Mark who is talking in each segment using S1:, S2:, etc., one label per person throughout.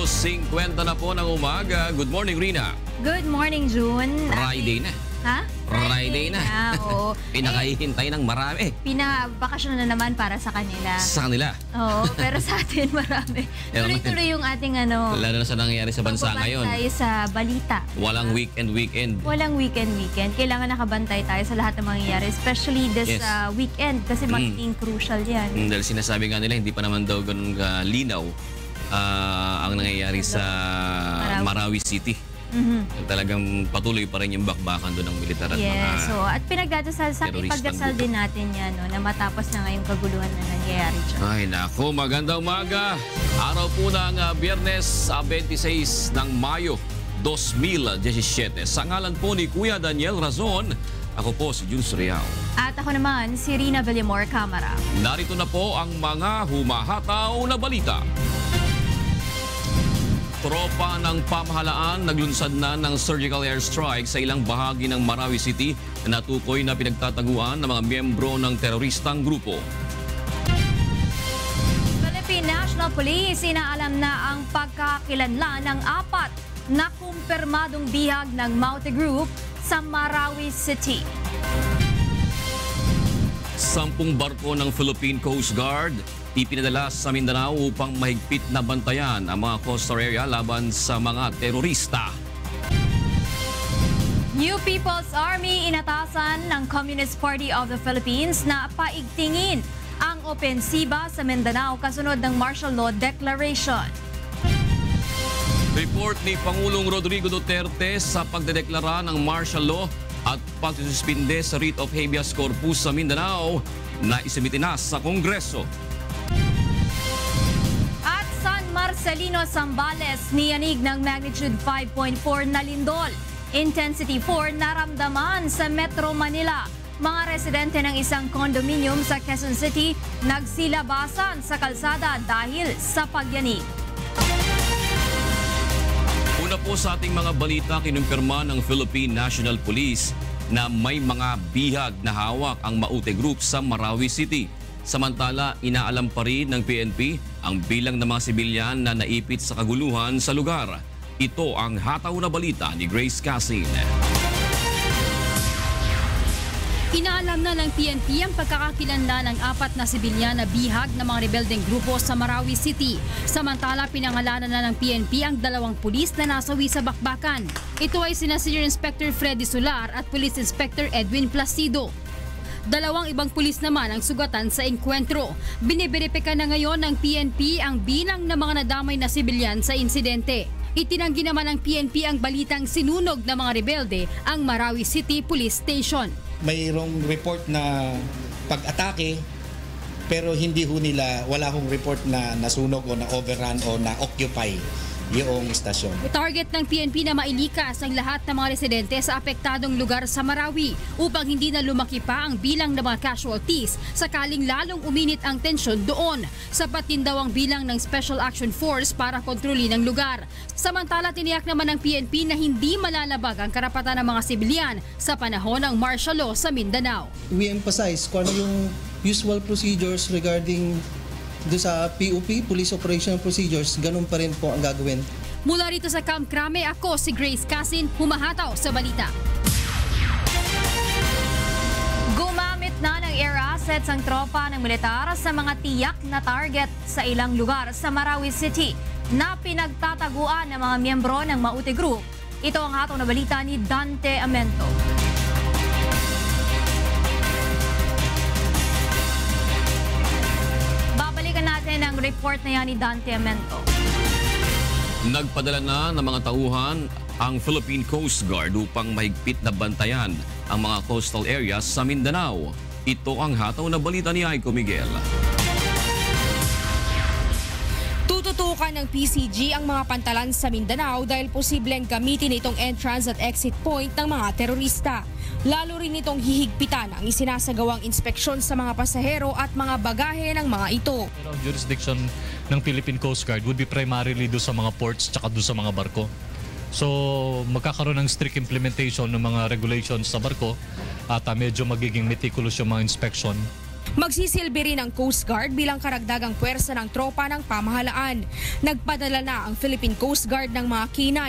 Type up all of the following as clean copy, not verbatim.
S1: 8:50 na po ng umaga. Good morning, Rina.
S2: Good morning, June.
S1: Friday na.
S2: Ha?
S1: Friday na.
S2: Oo.
S1: Pinakahihintay ng marami.
S2: Pinabakasyon na naman para sa kanila.
S1: Sa kanila.
S2: Oo, pero sa atin marami. Tuloy-tuloy yung ating
S1: Lalo na sa nangyayari sa bansa ngayon.
S2: Tayo sa balita.
S1: Walang weekend.
S2: Walang weekend. Kailangan nakabantay tayo sa lahat ng mangyayari. Especially this weekend kasi magiging crucial yan.
S1: Dahil sinasabi nga nila, hindi pa naman daw ganun linaw ang nangyayari sa Marawi City. Talagang patuloy pa rin yung bakbakan doon ng militar at mga
S2: at ipagdasal din natin yan na matapos na ngayong kaguluhan na nangyayari dyan.
S1: Ay naku, magandang umaga. Araw po ng Biyernes 26 ng Mayo 2017. Sa ngalan po ni Kuya Daniel Razon, ako po si Jules Riao.
S2: At ako naman si Rina Villamor Camara.
S1: Narito na po ang mga humahataw na balita. Tropa ng pamahalaan naglunsad na ng surgical airstrike sa ilang bahagi ng Marawi City na natukoy na pinagtataguan ng mga miyembro ng teroristang grupo.
S2: Philippine National Police inaalam na ang pagkakakilanlan ng 4 na kumpirmadong bihag ng Maute Group sa Marawi City.
S1: 10 barko ng Philippine Coast Guard ipinadala sa Mindanao upang mahigpit na bantayan ang mga coastal area laban sa mga terorista.
S2: New People's Army inatasan ng Communist Party of the Philippines na paigtingin ang opensiba sa Mindanao kasunod ng martial law declaration.
S1: Report ni Pangulong Rodrigo Duterte sa pagdedeklara ng martial law at pagsususpinde sa writ of habeas corpus sa Mindanao na isumite na sa Kongreso.
S2: At San Marcelino, Zambales, niyanig ng magnitude 5.4 na lindol. Intensity 4 naramdaman sa Metro Manila. Mga residente ng isang condominium sa Quezon City nagsilabasan sa kalsada dahil sa pagyanig.
S1: Una po sa ating mga balita, kinumpirma ng Philippine National Police na may mga bihag na hawak ang Maute Group sa Marawi City. Samantala, inaalam pa rin ng PNP ang bilang ng mga sibilyan na naipit sa kaguluhan sa lugar. Ito ang hataw na balita ni Grace Casin.
S3: Inaalam na ng PNP ang pagkakakilanlan ng 4 na sibilyan na bihag ng mga rebeldeng grupo sa Marawi City. Samantala, pinangalanan na ng PNP ang 2 pulis na nasawi sa bakbakan. Ito ay sina Senior Inspector Freddy Solar at Police Inspector Edwin Placido. 2 ibang pulis naman ang sugatan sa engkwentro. Biniberipika na ngayon ng PNP ang bilang ng mga nadamay na sibilyan sa insidente. Itinanggi naman ng PNP ang balitang sinunog ng mga rebelde ang Marawi City Police Station.
S4: Mayroong report na pag-atake pero hindi ho nila, wala hong report na nasunog o na-overrun o na-occupy yung istasyon.
S3: Target ng PNP na mailikas ang lahat ng mga residente sa apektadong lugar sa Marawi upang hindi na lumaki pa ang bilang ng mga casualties sakaling lalong uminit ang tensyon doon. Sapat din daw ang bilang ng Special Action Force para kontrolin ang lugar. Samantala, tiniyak naman ng PNP na hindi malalabag ang karapatan ng mga sibilyan sa panahon ng martial law sa Mindanao.
S5: We emphasize kung ano yung usual procedures regarding do sa POP, Police Operational Procedures, ganun pa rin po ang gagawin.
S3: Mula rito sa Camp Crame, ako si Grace Casin, humahataw sa balita.
S2: Gumamit na ng air assets ang tropa ng militar sa mga tiyak na target sa ilang lugar sa Marawi City na pinagtataguan ng mga miyembro ng Maute Group. Ito ang hataw na balita ni Dante Amento. Natin ang report na yan ni Dante Amento.
S1: Nagpadala na ng mga tauhan ang Philippine Coast Guard upang mahigpit na bantayan ang mga coastal areas sa Mindanao. Ito ang hataw na balita ni Aiko Miguel.
S6: Tututukan ng PCG ang mga pantalan sa Mindanao dahil posibleng gamitin itong entrance at exit point ng mga terorista. Lalo rin itong hihigpitan ang isinasagawang inspeksyon sa mga pasahero at mga bagahe ng mga ito.
S7: Ang jurisdiction ng Philippine Coast Guard would be primarily do sa mga ports tsaka do sa mga barko. So magkakaroon ng strict implementation ng mga regulations sa barko at medyo magiging meticulous yung mga inspection.
S6: Magsisilbi rin ang Coast Guard bilang karagdagang puwersa ng tropa ng pamahalaan. Nagpadala na ang Philippine Coast Guard ng mga K9,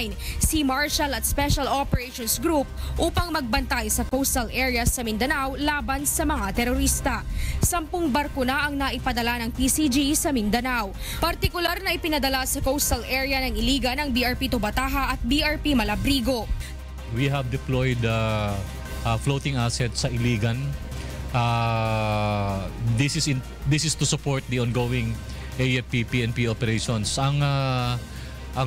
S6: Sea Marshal at Special Operations Group upang magbantay sa coastal areas sa Mindanao laban sa mga terorista. 10 barko na ang naipadala ng PCG sa Mindanao. Partikular na ipinadala sa coastal area ng Iligan ng BRP Tubataha at BRP Malabrigo.
S7: We have deployed floating assets sa Iligan. This is to support the ongoing AFP PNP operations. Ang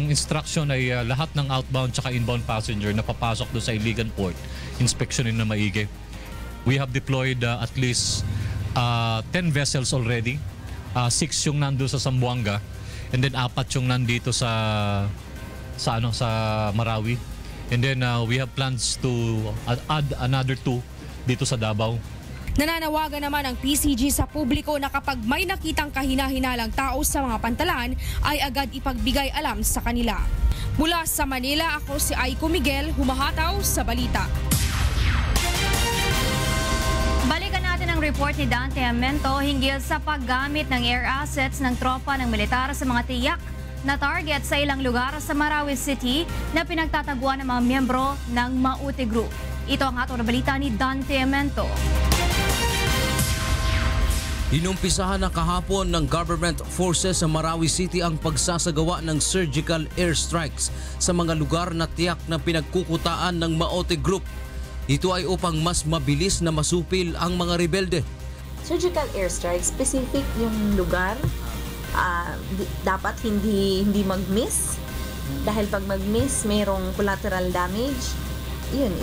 S7: instruction ay lahat ng outbound tsaka inbound passenger na papasok doon sa Iligan Port, inspeksyonin na maigi. We have deployed at least 10 vessels already. 6 yung nandoon sa Zamboanga and then 4 yung nandito sa Marawi. And then we have plans to add another 2 dito sa Davao.
S6: Nananawagan naman ang PCG sa publiko na kapag may nakitang kahina-hinalang tao sa mga pantalan ay agad ipagbigay alam sa kanila. Mula sa Manila, ako si Aiko Miguel, humahataw sa balita.
S2: Balikan natin ang report ni Dante Amento hinggil sa paggamit ng air assets ng tropa ng militar sa mga tiyak na target sa ilang lugar sa Marawi City na pinagtataguan ng mga miyembro ng Maute Group. Ito ang atong balita ni Dante Amento.
S8: Inumpisahan na kahapon ng government forces sa Marawi City ang pagsasagawa ng surgical airstrikes sa mga lugar na tiyak na pinagkukutaan ng Maute Group. Ito ay upang mas mabilis na masupil ang mga rebelde.
S9: Surgical airstrike, specific yung lugar, dapat hindi mag-miss. Dahil pag mag-miss, mayroong collateral damage.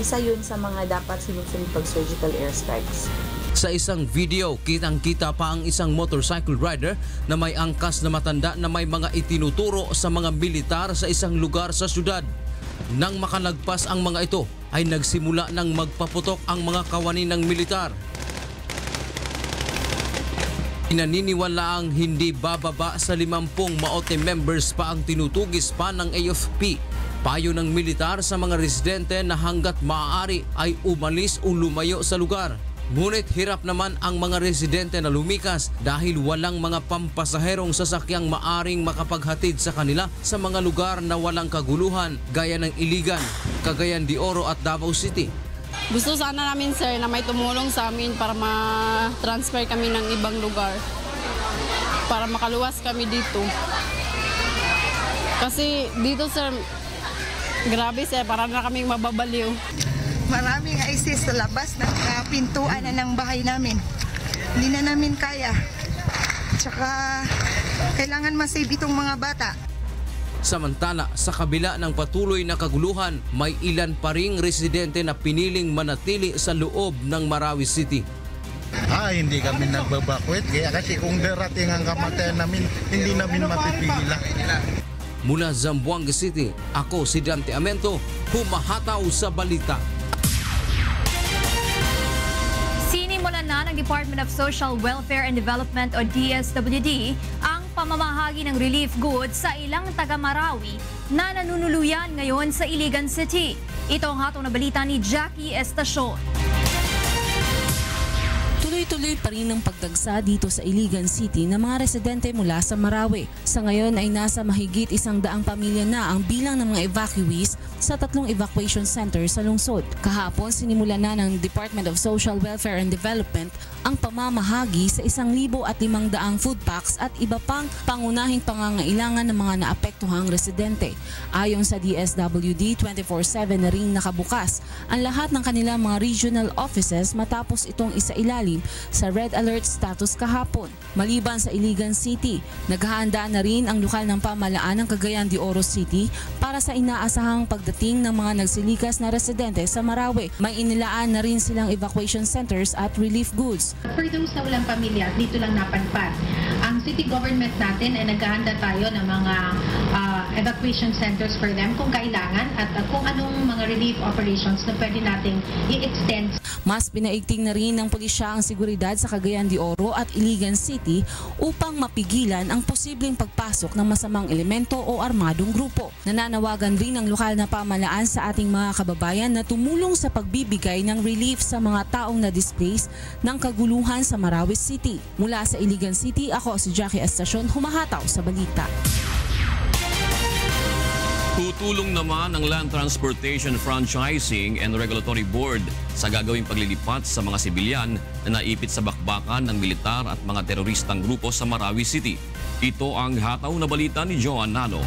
S9: Isa yun sa mga dapat sinusunod pag surgical airstrikes.
S8: Sa isang video, kitang-kita pa ang isang motorcycle rider na may angkas na matanda na may mga itinuturo sa mga militar sa isang lugar sa syudad. Nang makalagpas ang mga ito, ay nagsimula ng magpaputok ang mga kawani ng militar. Pinaniniwalaang hindi bababa sa 50 Maute members pa ang tinutugis pa ng AFP. Payo ng militar sa mga residente na hanggat maaari ay umalis o lumayo sa lugar. Ngunit hirap naman ang mga residente na lumikas dahil walang mga pampasaherong sasakyang maaring makapaghatid sa kanila sa mga lugar na walang kaguluhan gaya ng Iligan, Cagayan de Oro at Davao City.
S10: Gusto sana namin sir na may tumulong sa amin para ma-transfer kami ng ibang lugar. Para makaluwas kami dito. Kasi dito sir, grabe sir, para na kaming mababaliw.
S11: Maraming ISIS sa labas ng pintuan na ng bahay namin. Hindi na namin kaya. Tsaka kailangan masave itong mga bata.
S8: Samantala, sa kabila ng patuloy na kaguluhan, may ilan pa ring residente na piniling manatili sa loob ng Marawi City.
S12: Hindi kami nagbabakwit. Kaya kasi kung darating ang kamatayan namin, hindi namin mapipigila.
S8: Mula Zamboanga City, ako si Dante Amento, humahataw sa balita.
S2: Sinimulan na ng Department of Social Welfare and Development o DSWD ang pamamahagi ng relief goods sa ilang taga-Marawi na nanunuluyan ngayon sa Iligan City. Ito ang hatong na balita ni Jackie Estacion.
S13: Tuloy-tuloy pa rin ang pagdagsa dito sa Iligan City ng mga residente mula sa Marawi. Sa ngayon ay nasa mahigit 100 pamilya na ang bilang ng mga evacuees sa 3 evacuation centers sa lungsod. Kahapon, sinimula na ng Department of Social Welfare and Development ang pamamahagi sa 1,500 food packs at iba pang pangunahing pangangailangan ng mga naapektuhang residente. Ayon sa DSWD, 24/7 na ring nakabukas ang lahat ng kanilang mga regional offices matapos itong isailalim sa Red Alert status kahapon. Maliban sa Iligan City, naghahanda na rin ang lokal ng pamahalaan ng Cagayan de Oro City para sa inaasahang pagdating ng mga nagsilikas na residente sa Marawi. May inilaan na rin silang evacuation centers at relief goods.
S14: For those na walang pamilya, dito lang napadpad. Ang city government natin ay naghahanda tayo ng mga evacuation centers for them kung kailangan at kung anong mga relief operations na pwede nating i-extend.
S13: Mas pinaigting na rin ng pulisya ang seguridad sa Cagayan de Oro at Iligan City upang mapigilan ang posibleng pagpasok ng masamang elemento o armadong grupo. Nananawagan rin ang lokal na pamahalaan sa ating mga kababayan na tumulong sa pagbibigay ng relief sa mga taong na-displace ng kaguluhan sa Marawi City. Mula sa Iligan City, ako si Jackie Estacion, humahataw sa balita.
S1: Tutulong naman ang Land Transportation Franchising and Regulatory Board sa gagawing paglilipat sa mga sibilyan na naipit sa bakbakan ng militar at mga teroristang grupo sa Marawi City. Ito ang hataw na balita ni Joan Nano.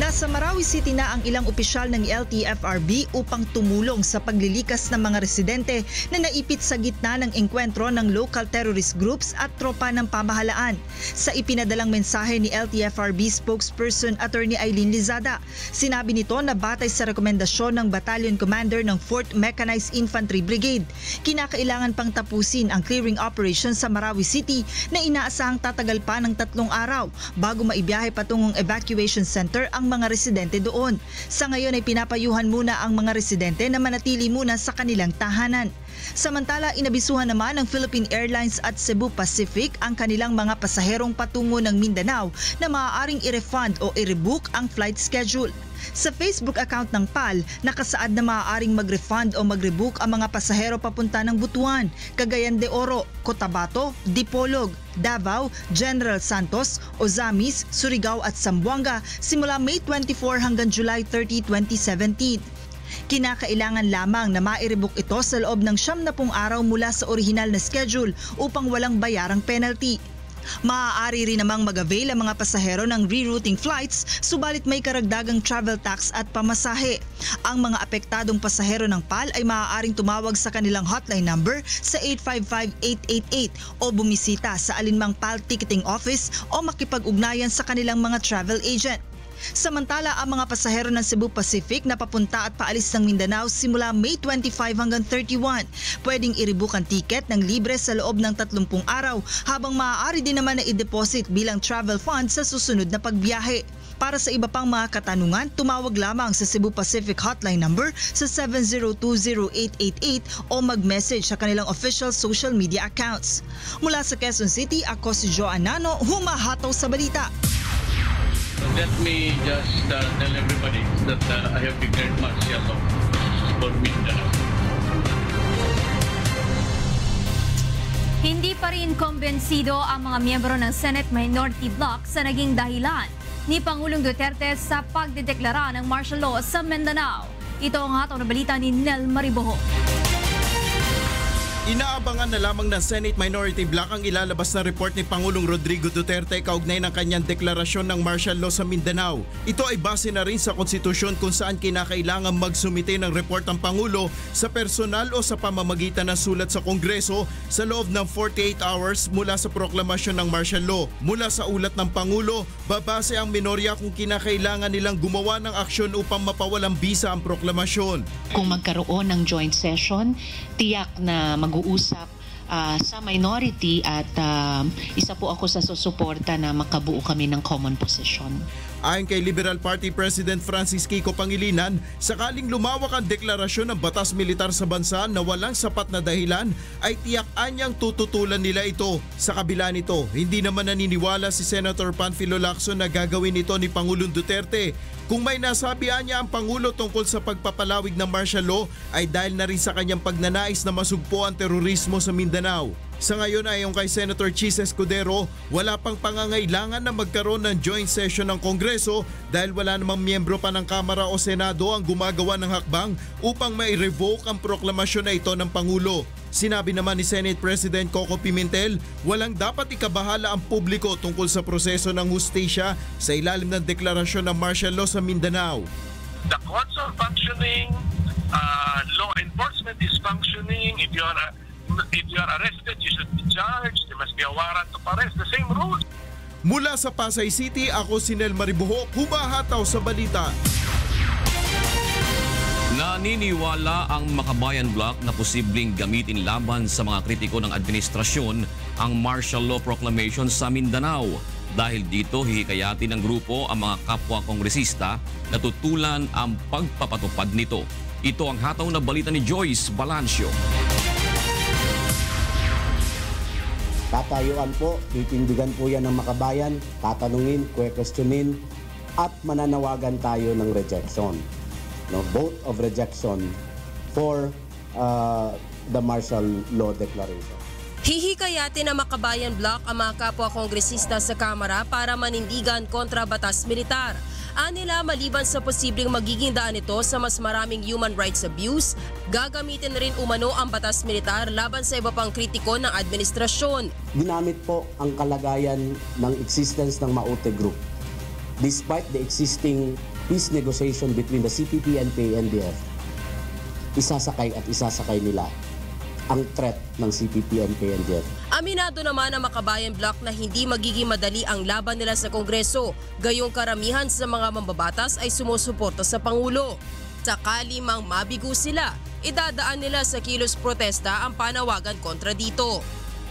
S15: Nasa Marawi City na ang ilang opisyal ng LTFRB upang tumulong sa paglilikas ng mga residente na naipit sa gitna ng engkwentro ng local terrorist groups at tropa ng pamahalaan. Sa ipinadalang mensahe ni LTFRB spokesperson Attorney Eileen Lizada, sinabi nito na batay sa rekomendasyon ng Battalion Commander ng 4th Mechanized Infantry Brigade, kinakailangan pang tapusin ang clearing operation sa Marawi City na inaasahang tatagal pa ng 3 araw bago maibiyahe patungong evacuation center ang mga residente doon. Sa ngayon ay pinapayuhan muna ang mga residente na manatili muna sa kanilang tahanan. Samantala, inabisuhan naman ng Philippine Airlines at Cebu Pacific ang kanilang mga pasaherong patungo ng Mindanao na maaaring i-refund o i-rebook ang flight schedule. Sa Facebook account ng PAL, nakasaad na maaaring mag-refund o mag-rebook ang mga pasahero papunta ng Butuan, Cagayan de Oro, Cotabato, Dipolog, Davao, General Santos, Ozamis, Surigao at Zamboanga simula May 24 hanggang July 30, 2017. Kinakailangan lamang na mai-rebook ito sa loob ng 70 araw mula sa orihinal na schedule upang walang bayarang penalty. Maaari rin namang mag-avail ang mga pasahero ng rerouting flights subalit may karagdagang travel tax at pamasahe. Ang mga apektadong pasahero ng PAL ay maaaring tumawag sa kanilang hotline number sa 855-888 o bumisita sa alinmang PAL ticketing office o makipag-ugnayan sa kanilang mga travel agent. Samantala, ang mga pasahero ng Cebu Pacific na papunta at paalis ng Mindanao simula May 25 hanggang 31, pwedeng i-rebook ang ticket ng libre sa loob ng 30 araw habang maaari din naman na i-deposit bilang travel fund sa susunod na pagbiyahe. Para sa iba pang mga katanungan, tumawag lamang sa Cebu Pacific hotline number sa 7020888 o mag-message sa kanilang official social media accounts. Mula sa Quezon City, ako si Joan Nano, humahataw sa balita.
S16: Let me just tell everybody that I have declared martial law for Mindanao.
S2: Hindi pa rin kumbensido ang mga miyembro ng Senate Minority Bloc sa naging dahilan ni Pangulong Duterte sa pagdedeklara ng martial law sa Mindanao. Ito ang hataw na balita ni Nel Mariboho.
S17: Inaabangan na lamang ng Senate Minority Bloc ang ilalabas na report ni Pangulong Rodrigo Duterte kaugnay ng kanyang deklarasyon ng martial law sa Mindanao. Ito ay base na rin sa konstitusyon kung saan kinakailangan magsumite ng report ang Pangulo sa personal o sa pamamagitan ng sulat sa Kongreso sa loob ng 48 hours mula sa proklamasyon ng martial law. Mula sa ulat ng Pangulo, babase ang minorya kung kinakailangan nilang gumawa ng aksyon upang mapawalang bisa ang proklamasyon.
S18: Kung magkaroon ng joint session, tiyak na mag-uusap sa minority at isa po ako sa susuporta na makabuo kami ng common position.
S17: Ayon kay Liberal Party President Francis Kiko Pangilinan, sakaling lumawak ang deklarasyon ng batas militar sa bansa na walang sapat na dahilan, ay tiyak anyang tututulan nila ito. Sa kabila nito, hindi naman naniniwala si Senator Panfilo Lacson na gagawin ito ni Pangulong Duterte. Kung may nasabihan niya ang Pangulo tungkol sa pagpapalawig ng martial law, ay dahil na rin sa kanyang pagnanais na masugpo ang terorismo sa Mindanao. Sa ngayon ayon kay Senator Chis Escudero, wala pang pangangailangan na magkaroon ng joint session ng Kongreso dahil wala namang miyembro pa ng Kamara o Senado ang gumagawa ng hakbang upang mai-revoke ang proklamasyon na ito ng Pangulo. Sinabi naman ni Senate President Coco Pimentel, walang dapat ikabahala ang publiko tungkol sa proseso ng hustisya sa ilalim ng deklarasyon ng martial law sa Mindanao.
S19: The courts are functioning, law enforcement is functioning. If you are arrested, you should be charged. There must be a warrant of arrest. The same rules.
S17: Mula sa Pasay City, ako si Nel Mariboho, humahataw sa balita.
S1: Naniniwala ang Makabayan Bloc na posibleng gamitin laban sa mga kritiko ng administrasyon ang martial law proclamation sa Mindanao. Dahil dito, hihikayatin ng grupo ang mga kapwa kongresista na tutulan ang pagpapatupad nito. Ito ang hataw na balita ni Joyce Balancio.
S20: Tatayuan po, titindigan po yan ng makabayan, tatanungin, questionin, at mananawagan tayo ng rejection. No, vote of rejection for the martial law declaration.
S21: Hihikayatin ng Makabayan Bloc ang mga kapwa kongresista sa Kamara para manindigan kontra batas militar. Anila maliban sa posibleng magiging daan ito sa mas maraming human rights abuse, gagamitin rin umano ang batas militar laban sa iba pang kritiko ng administrasyon.
S20: Ginamit po ang kalagayan ng existence ng Maute Group. Despite the existing peace negotiation between the CPP and PNDF, isasakay nila ang threat ng CPP and PNDF.
S21: Aminado naman ang Makabayan Bloc na hindi magiging madali ang laban nila sa Kongreso, gayong karamihan sa mga mambabatas ay sumusuporta sa Pangulo. Sakali mang mabigo sila, idadaan nila sa kilos protesta ang panawagan kontra dito.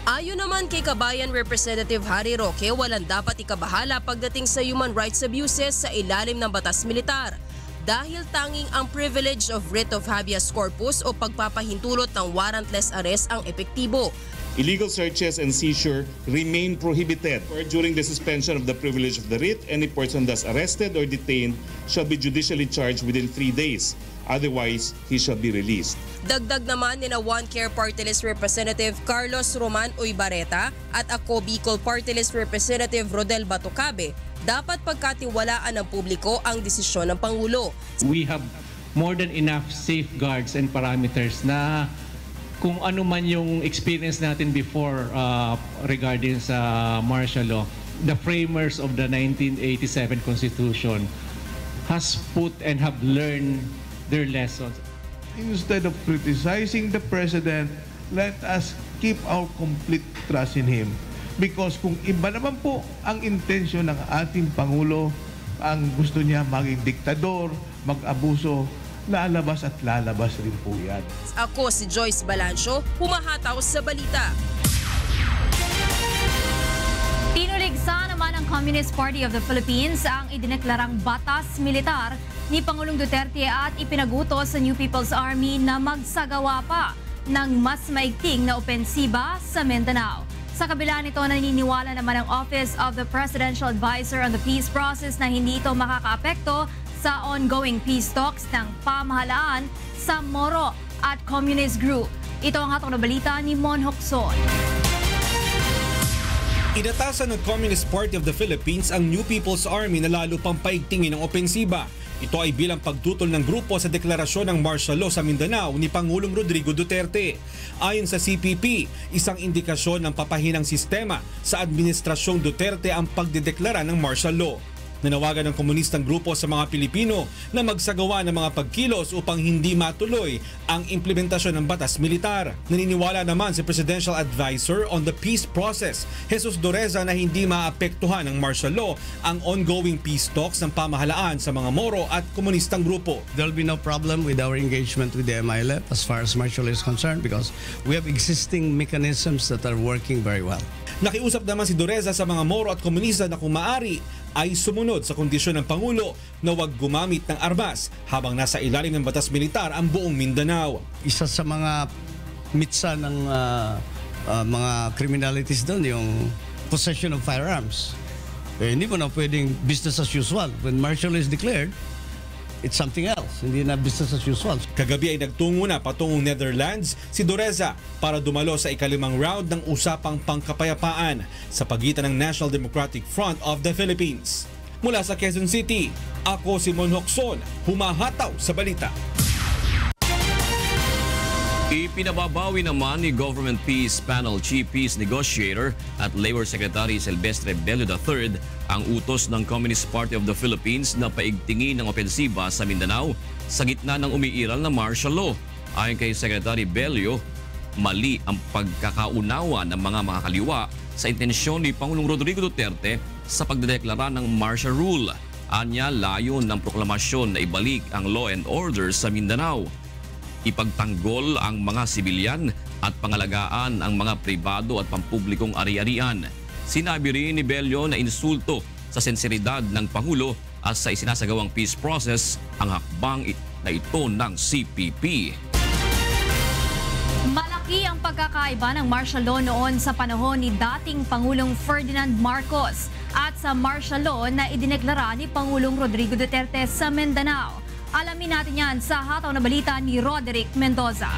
S21: Ayon naman kay Kabayan Representative Harry Roque, walang dapat ikabahala pagdating sa human rights abuses sa ilalim ng batas militar. Dahil tanging ang privilege of writ of habeas corpus o pagpapahintulot ng warrantless arrest ang epektibo.
S22: Illegal searches and seizure remain prohibited. During the suspension of the privilege of the writ, any person thus arrested or detained shall be judicially charged within 3 days. Otherwise, he shall be released.
S21: Dagdag naman ni na One Care Party List Representative Carlos Roman Uybareta at Ako Bicol Party List Representative Rodel Batucabe, dapat pagkatiwalaan ng publiko ang desisyon ng Pangulo.
S23: We have more than enough safeguards and parameters na kung ano man yung experience natin before regarding sa martial law, the framers of the 1987 Constitution has put and have learned their lessons.
S24: Instead of criticizing the President, let us keep our complete trust in him. Because kung iba naman po ang intensyon ng ating Pangulo, ang gusto niya maging diktador, mag-abuso, lalabas at lalabas rin po yan.
S21: Ako si Joyce Balancio, humahataw sa balita.
S2: Tinuligsa naman ang Communist Party of the Philippines ang idineklarang batas militar ni Pangulong Duterte at ipinagutos sa New People's Army na magsagawa pa ng mas maigting na opensiba sa Mindanao. Sa kabila nito, naniniwala naman ang Office of the Presidential Advisor on the Peace Process na hindi ito makakaapekto sa ongoing peace talks ng pamahalaan sa Moro at Communist Group. Ito ang hatong na balita ni Mon Hokson.
S25: Inatasan ng Communist Party of the Philippines ang New People's Army na lalo pang paigtingin ng opensiba. Ito ay bilang pagtutol ng grupo sa deklarasyon ng martial law sa Mindanao ni Pangulong Rodrigo Duterte. Ayon sa CPP, isang indikasyon ng papahinang sistema sa Administrasyong Duterte ang pagdedeklara ng martial law. Nanawagan ng komunistang grupo sa mga Pilipino na magsagawa ng mga pagkilos upang hindi matuloy ang implementasyon ng batas militar. Naniniwala naman si Presidential Advisor on the Peace Process, Jesus Doreza, na hindi maapektuhan ng martial law ang ongoing peace talks ng pamahalaan sa mga Moro at komunistang grupo.
S26: There will be no problem with our engagement with the MILF as far as martial law is concerned because we have existing mechanisms that are working very well.
S25: Nakiusap naman si Doreza sa mga Moro at komunista na kung maaari ay sumunod sa kondisyon ng Pangulo na huwag gumamit ng armas habang nasa ilalim ng batas militar ang buong Mindanao.
S26: Isa sa mga mitsa ng mga criminalities doon yung possession of firearms. Hindi mo na pwedeng business as usual. When martial law is declared, it's something else. Hindi na business as usual.
S25: Kagabi ay nagtungo na patungong Netherlands si Doreza para dumalo sa ikalimang round ng usapang pangkapayapaan sa pagitan ng National Democratic Front of the Philippines. Mula sa Quezon City, ako si Mon Hokson, humahataw sa balita.
S1: Ipinababawi naman ni Government Peace Panel Chief Peace Negotiator at Labor Secretary Silvestre Bello III ang utos ng Communist Party of the Philippines na paigtingin ng opensiba sa Mindanao sa gitna ng umiiral na martial law. Ayon kay Secretary Bello, mali ang pagkakaunawa ng mga makakaliwa sa intensyon ni Pangulong Rodrigo Duterte sa pagdedeklara ng martial rule. Anya, layon ng proklamasyon na ibalik ang law and order sa Mindanao, ipagtanggol ang mga sibilyan at pangalagaan ang mga pribado at pampublikong ari-arian. Sinabi rin ni Bello na insulto sa sensibilidad ng Pangulo at sa isinasagawang peace process ang hakbang na ito ng CPP.
S2: Malaki ang pagkakaiba ng martial law noon sa panahon ni dating Pangulong Ferdinand Marcos at sa martial law na idineklara ni Pangulong Rodrigo Duterte sa Mindanao. Alamin natin yan sa hataw na balita ni Roderick Mendoza.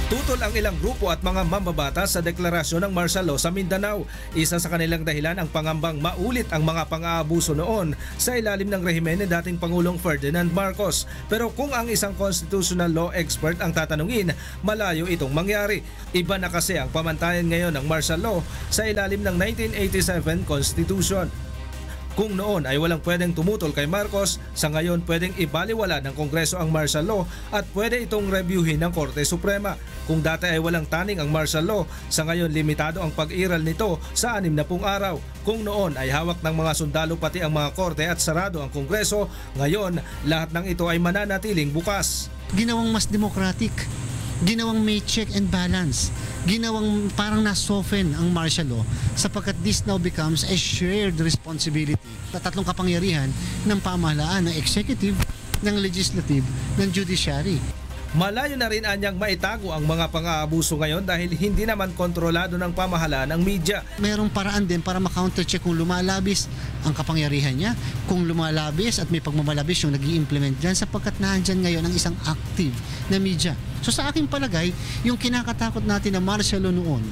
S3: Tutol ang ilang grupo at mga mambabatas sa deklarasyon ng martial law sa Mindanao. Isa sa kanilang dahilan ang pangambang maulit ang mga pang-aabuso noon sa ilalim ng rehimen ni dating Pangulong Ferdinand Marcos. Pero kung ang isang constitutional law expert ang tatanungin, malayo itong mangyari. Iba na kasi ang pamantayan ngayon ng martial law sa ilalim ng 1987 Constitution. Kung noon ay walang pwedeng tumutol kay Marcos, sa ngayon pwedeng ibaliwala ng Kongreso ang martial law at pwede itong reviewin ng Korte Suprema. Kung dati ay walang taning ang martial law, sa ngayon limitado ang pag-iral nito sa 60 araw. Kung noon ay hawak ng mga sundalo pati ang mga korte at sarado ang Kongreso, ngayon lahat ng ito ay mananatiling bukas.
S4: Ginawang mas democratic, ginawang may check and balance, ginawang parang na-soften ang martial law sapagkat this now becomes a shared responsibility sa tatlong kapangyarihan ng pamahalaan, ng executive, ng legislative, ng judiciary.
S3: Malayo na rin anyang maitago ang mga pang-aabuso ngayon dahil hindi naman kontrolado ng pamahalaan ang media.
S4: Mayroong paraan din para ma-countercheck kung lumalabis ang kapangyarihan niya, kung lumalabis at may pagmamalabis yung nag-i-implement dyan sapagkat nandyan ngayon ang isang active na media. So sa aking palagay, yung kinakatakot natin na martial law noon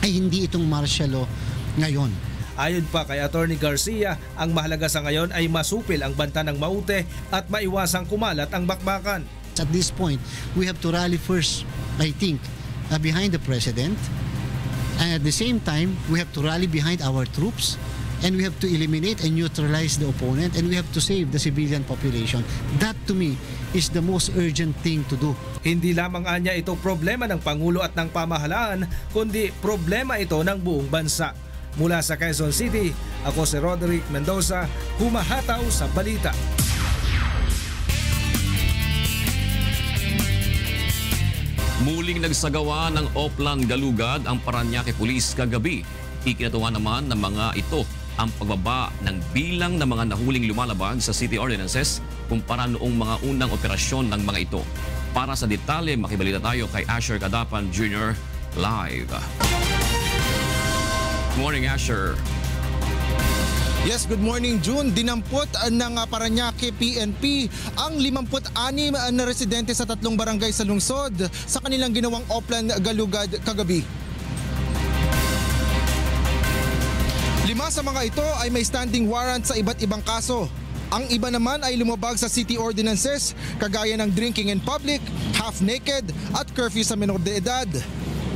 S4: ay hindi itong martial law ngayon.
S3: Ayon pa kay Attorney Garcia, ang mahalaga sa ngayon ay masupil ang banta ng maute at maiwasang kumalat ang bakbakan.
S4: At this point, we have to rally first, I think, behind the President. And at the same time, we have to rally behind our troops and we have to eliminate and neutralize the opponent and we have to save the civilian population. That to me is the most urgent thing to do.
S3: Hindi lamang anya ito problema ng Pangulo at ng pamahalaan, kundi problema ito ng buong bansa. Mula sa Quezon City, ako si Roderick Mendoza, humahataw sa balita.
S1: Muling nagsagawa ng Oplan Galugad ang Parañaque Police kagabi. Ikinatuwa naman ng mga ito ang pagbaba ng bilang ng mga nahuling lumalabag sa city ordinances kumpara noong mga unang operasyon ng mga ito. Para sa detalye, makibalita tayo kay Asher Cadapan Jr. live. Good morning, Asher.
S5: Yes, good morning June. Dinampot ng Parañaque PNP ang 56 na residente sa 3 barangay sa lungsod sa kanilang ginawang Oplan Galugad kagabi. 5 sa mga ito ay may standing warrant sa iba't ibang kaso. Ang iba naman ay lumabag sa city ordinances kagaya ng drinking in public, half-naked at curfew sa menor de edad.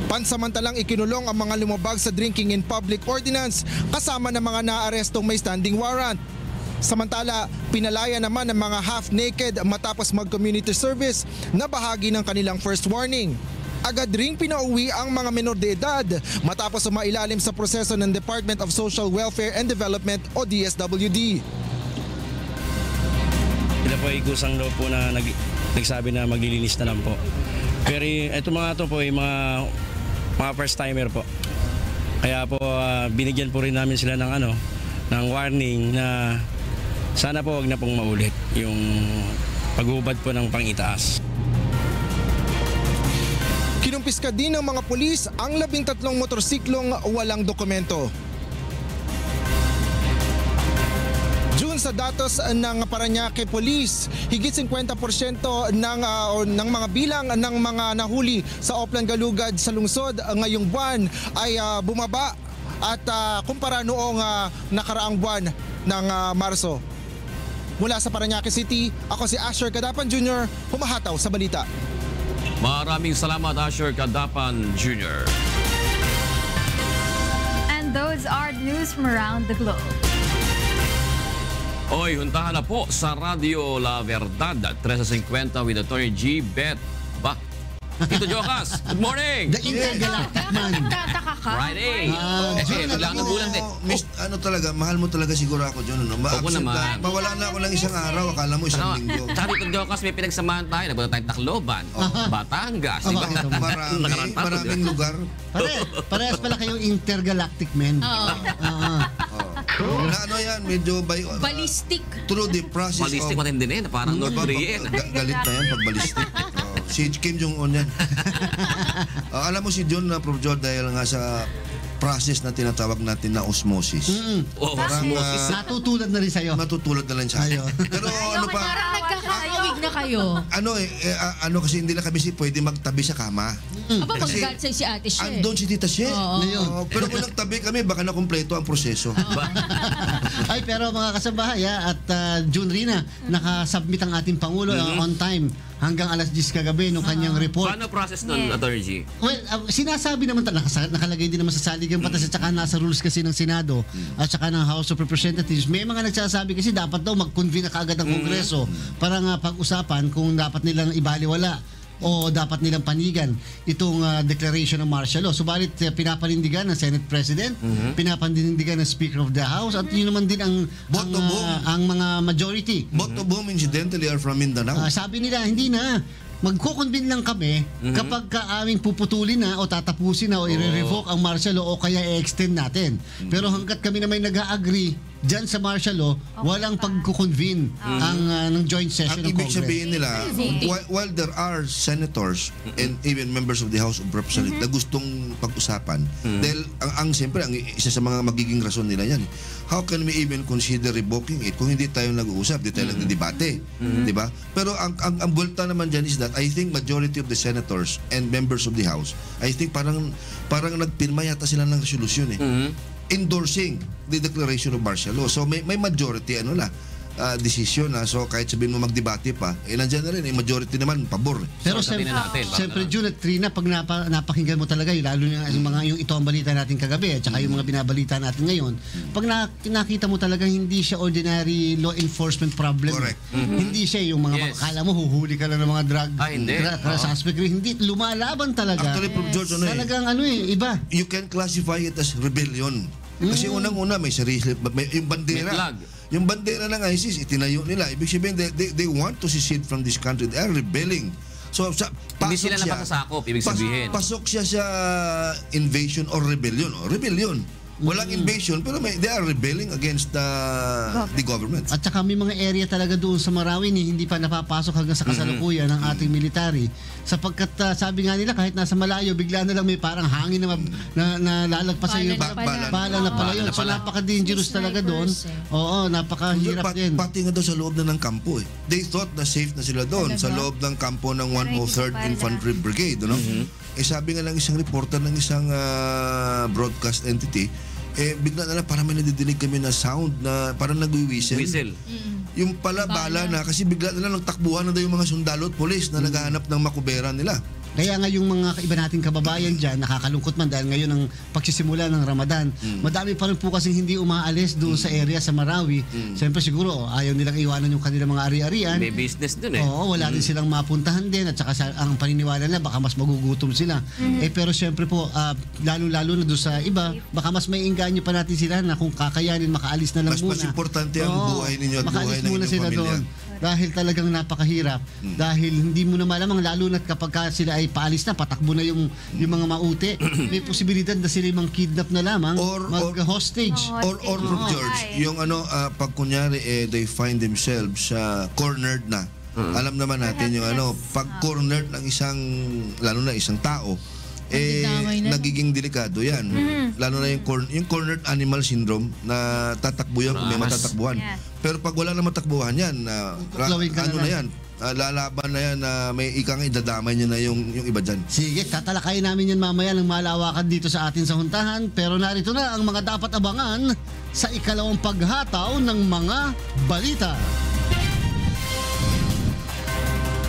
S5: Pansamantalang ikinulong ang mga lumabag sa drinking in public ordinance kasama ng mga naarestong may standing warrant. Samantala, pinalaya naman ng mga half-naked matapos mag-community service na bahagi ng kanilang first warning. Agad ring pinauwi ang mga menor de edad matapos mailalim sa proseso ng Department of Social Welfare and Development o DSWD.
S6: Ito po ay kusang daw po na nagsabi na maglilinis na lang po. Pero ito mga ito po ay mga first timer po. Kaya po binigyan po rin namin sila ng ng warning na sana po wag na pong maulit yung paghubad po ng pangitaas.
S5: Kinumpiska din ng mga pulis ang 13 motorsiklong walang dokumento. June, sa datos ng Parañaque Police, higit 50% ng mga bilang ng mga nahuli sa Oplan Galugad sa lungsod ngayong buwan ay bumaba at kumpara noong nakaraang buwan ng Marso. Mula sa Parañaque City, ako si Asher Cadapan Jr., humahataw sa balita.
S1: Maraming salamat, Asher Cadapan Jr.
S2: And those are the news from around the globe.
S1: Oy, huntahan na po sa Radio La Verdad, 13:50 with Attorney G. Bet. Ba? Tito Jocas, good morning!
S4: The Intergalactic Man.
S1: Friday!
S7: Ano talaga, mahal mo talaga siguro ako, John.
S1: Opo naman.
S7: Mawala na ako ng isang araw, akala mo isang linggo.
S1: Tsaka Tito Jocas, may pinagsamahan tayo. Nagpunta tayong Tacloban, Batangas.
S7: Maraming lugar.
S4: Parehas pala kayong Intergalactic Men.
S7: Na ano yan, medyo
S2: Ballistic.
S7: through the process
S1: Ballistic
S7: of...
S1: matindi na parang North Korea.
S7: Galit na yan pag ballistic. Si Kim Jong-un yan. Alam mo si John na Prof. John, dahil nga sa process na tinatawag natin na osmosis.
S1: Osmosis.
S4: Natutulad na rin sa'yo.
S7: Natutulad na rin sa'yo. Pero ano pa...
S2: Parang nagkakawig na kayo.
S7: Ano kasi hindi na kami pwede magtabi sa kama.
S2: Aba, mag-guard si Ate She.
S7: Andon si Tita She. Pero kung nagtabi kami, baka na kumpleto ang proseso.
S4: Ay, pero mga kasabahay, at June Rina, nakasubmit ang ating Pangulo on time hanggang alas 10 kagabi nung kanyang report.
S1: Paano process nun, Attorney G?
S4: Well, sinasabi naman nakalagay din naman sa saligang batas at saka nasa rules kasi ng Senado at saka ng House of Representatives. May mga nagsasabi kasi dapat daw mag-convene na kaagad ang Kongreso para nga pag-usapan kung dapat nilang ibaliwala o dapat nilang panigan itong declaration ng martial law. Subalit pinapanindigan ng Senate President, pinapanindigan ng Speaker of the House, at yun naman din ang mga majority.
S7: Both of whom incidentally are from Mindanao.
S4: Sabi nila, hindi na. Magko-convene lang kami kapag aming puputulin na o tatapusin na o i-revoke ang martial law o kaya i-extend natin. Pero hanggat kami na may nag-agree dyan sa martial law, walang pagko-convene ng joint session ng Congress.
S7: Ang ibig sabihin nila, while there are senators and even members of the House of Representatives na gustong pag-usapan, dahil siyempre, ang isa sa mga magiging rason nila yan, how can we even consider revoking it kung hindi tayo nag-uusap, hindi tayo nagdidebate, di ba? Pero ang bulta naman dyan is that I think majority of the senators and members of the House, I think parang nagpirma yata sila ng resolusyon endorsing the declaration of martial law. So may majority decision na. So kahit sabihin mo magdebate pa, nandiyan na rin, majority naman pabor.
S4: Pero siyempre June at Trina, pag napakinggan mo talaga, lalo na yung ito ang balita natin kagabi at saka yung mga binabalita natin ngayon, pag nakita mo talaga hindi siya ordinary law enforcement problem.
S7: Correct.
S4: Hindi siya yung mga akala mo huhuli ka lang ng mga drug suspect. Hindi, lumalaban talaga.
S7: Actually, Prof. George,
S4: talagang iba.
S7: You can classify it as rebellion. Kasi unang-una may sarili, yung bandera. Yung bandera ng ISIS, itinayo nila. Ibig sabihin, they want to secede from this country. They are rebelling. So,
S1: hindi sila napakasakop, ibig sabihin.
S7: Pasok siya sa invasion or rebellion. Walang invasion, pero they are rebelling against the government.
S4: At saka may mga area talaga doon sa Marawi hindi pa napapasok hanggang sa kasalukuyan ng ating military. Sapagkat sabi nga nila, kahit nasa malayo, bigla na lang may parang hangin na lalagpas sa iyo. Bala na pala yun. So napaka-dangerous talaga doon. Oo, napakahirap din.
S7: Pati nga daw sa loob na ng kampo. They thought na safe na sila doon sa loob ng kampo ng 103rd Infantry Brigade. Sabi nga ng isang reporter ng isang broadcast entity, bigla na lang parang may nadidinig kami na sound na parang nagwi-whistle. Yung pala bala na kasi bigla na lang nagtakbuhan na daw yung mga sundalo at polis na naghahanap ng makubera nila.
S4: Kaya nga yung mga iba nating kababayan dyan, nakakalungkot man dahil ngayon ang pagsisimula ng Ramadan, madami pa rin po kasing hindi umaalis doon sa area sa Marawi. Siyempre siguro ayaw nilang iwanan yung kanilang mga ari-arian.
S1: May business dun
S4: Oo, wala rin silang mapuntahan din at saka ang paniniwala na baka mas magugutom sila. Pero siyempre po, lalo-lalo na doon sa iba, baka mas may inganyo pa natin sila na kung kakayanin, makaalis na lang muna.
S7: Mas importante ang buhay ninyo at buhay ng inyong pamilya. Doon.
S4: Dahil talagang napakahirap. Dahil hindi mo na malamang, lalo na kapag sila ay paalis na, patakbo na yung mga mauti, may posibilidad na sila mang kidnap na lamang, mag-hostage.
S7: Or George, yung pag kunyari they find themselves cornered na. Alam naman natin yung pag cornered ng isang, lalo na isang tao, nagiging delikado yan. Lalo na yung cornered animal syndrome na tatakbo yan kung may matatakbuhan. Pero pag wala na matakbuhan yan, na yan, lalaban na yan, may ikang idadamay niya na yung iba dyan.
S4: Sige, tatalakayin namin yan mamaya ng malawakan dito sa atin sa huntahan. Pero narito na ang mga dapat abangan sa ikalawang paghataw ng mga balita.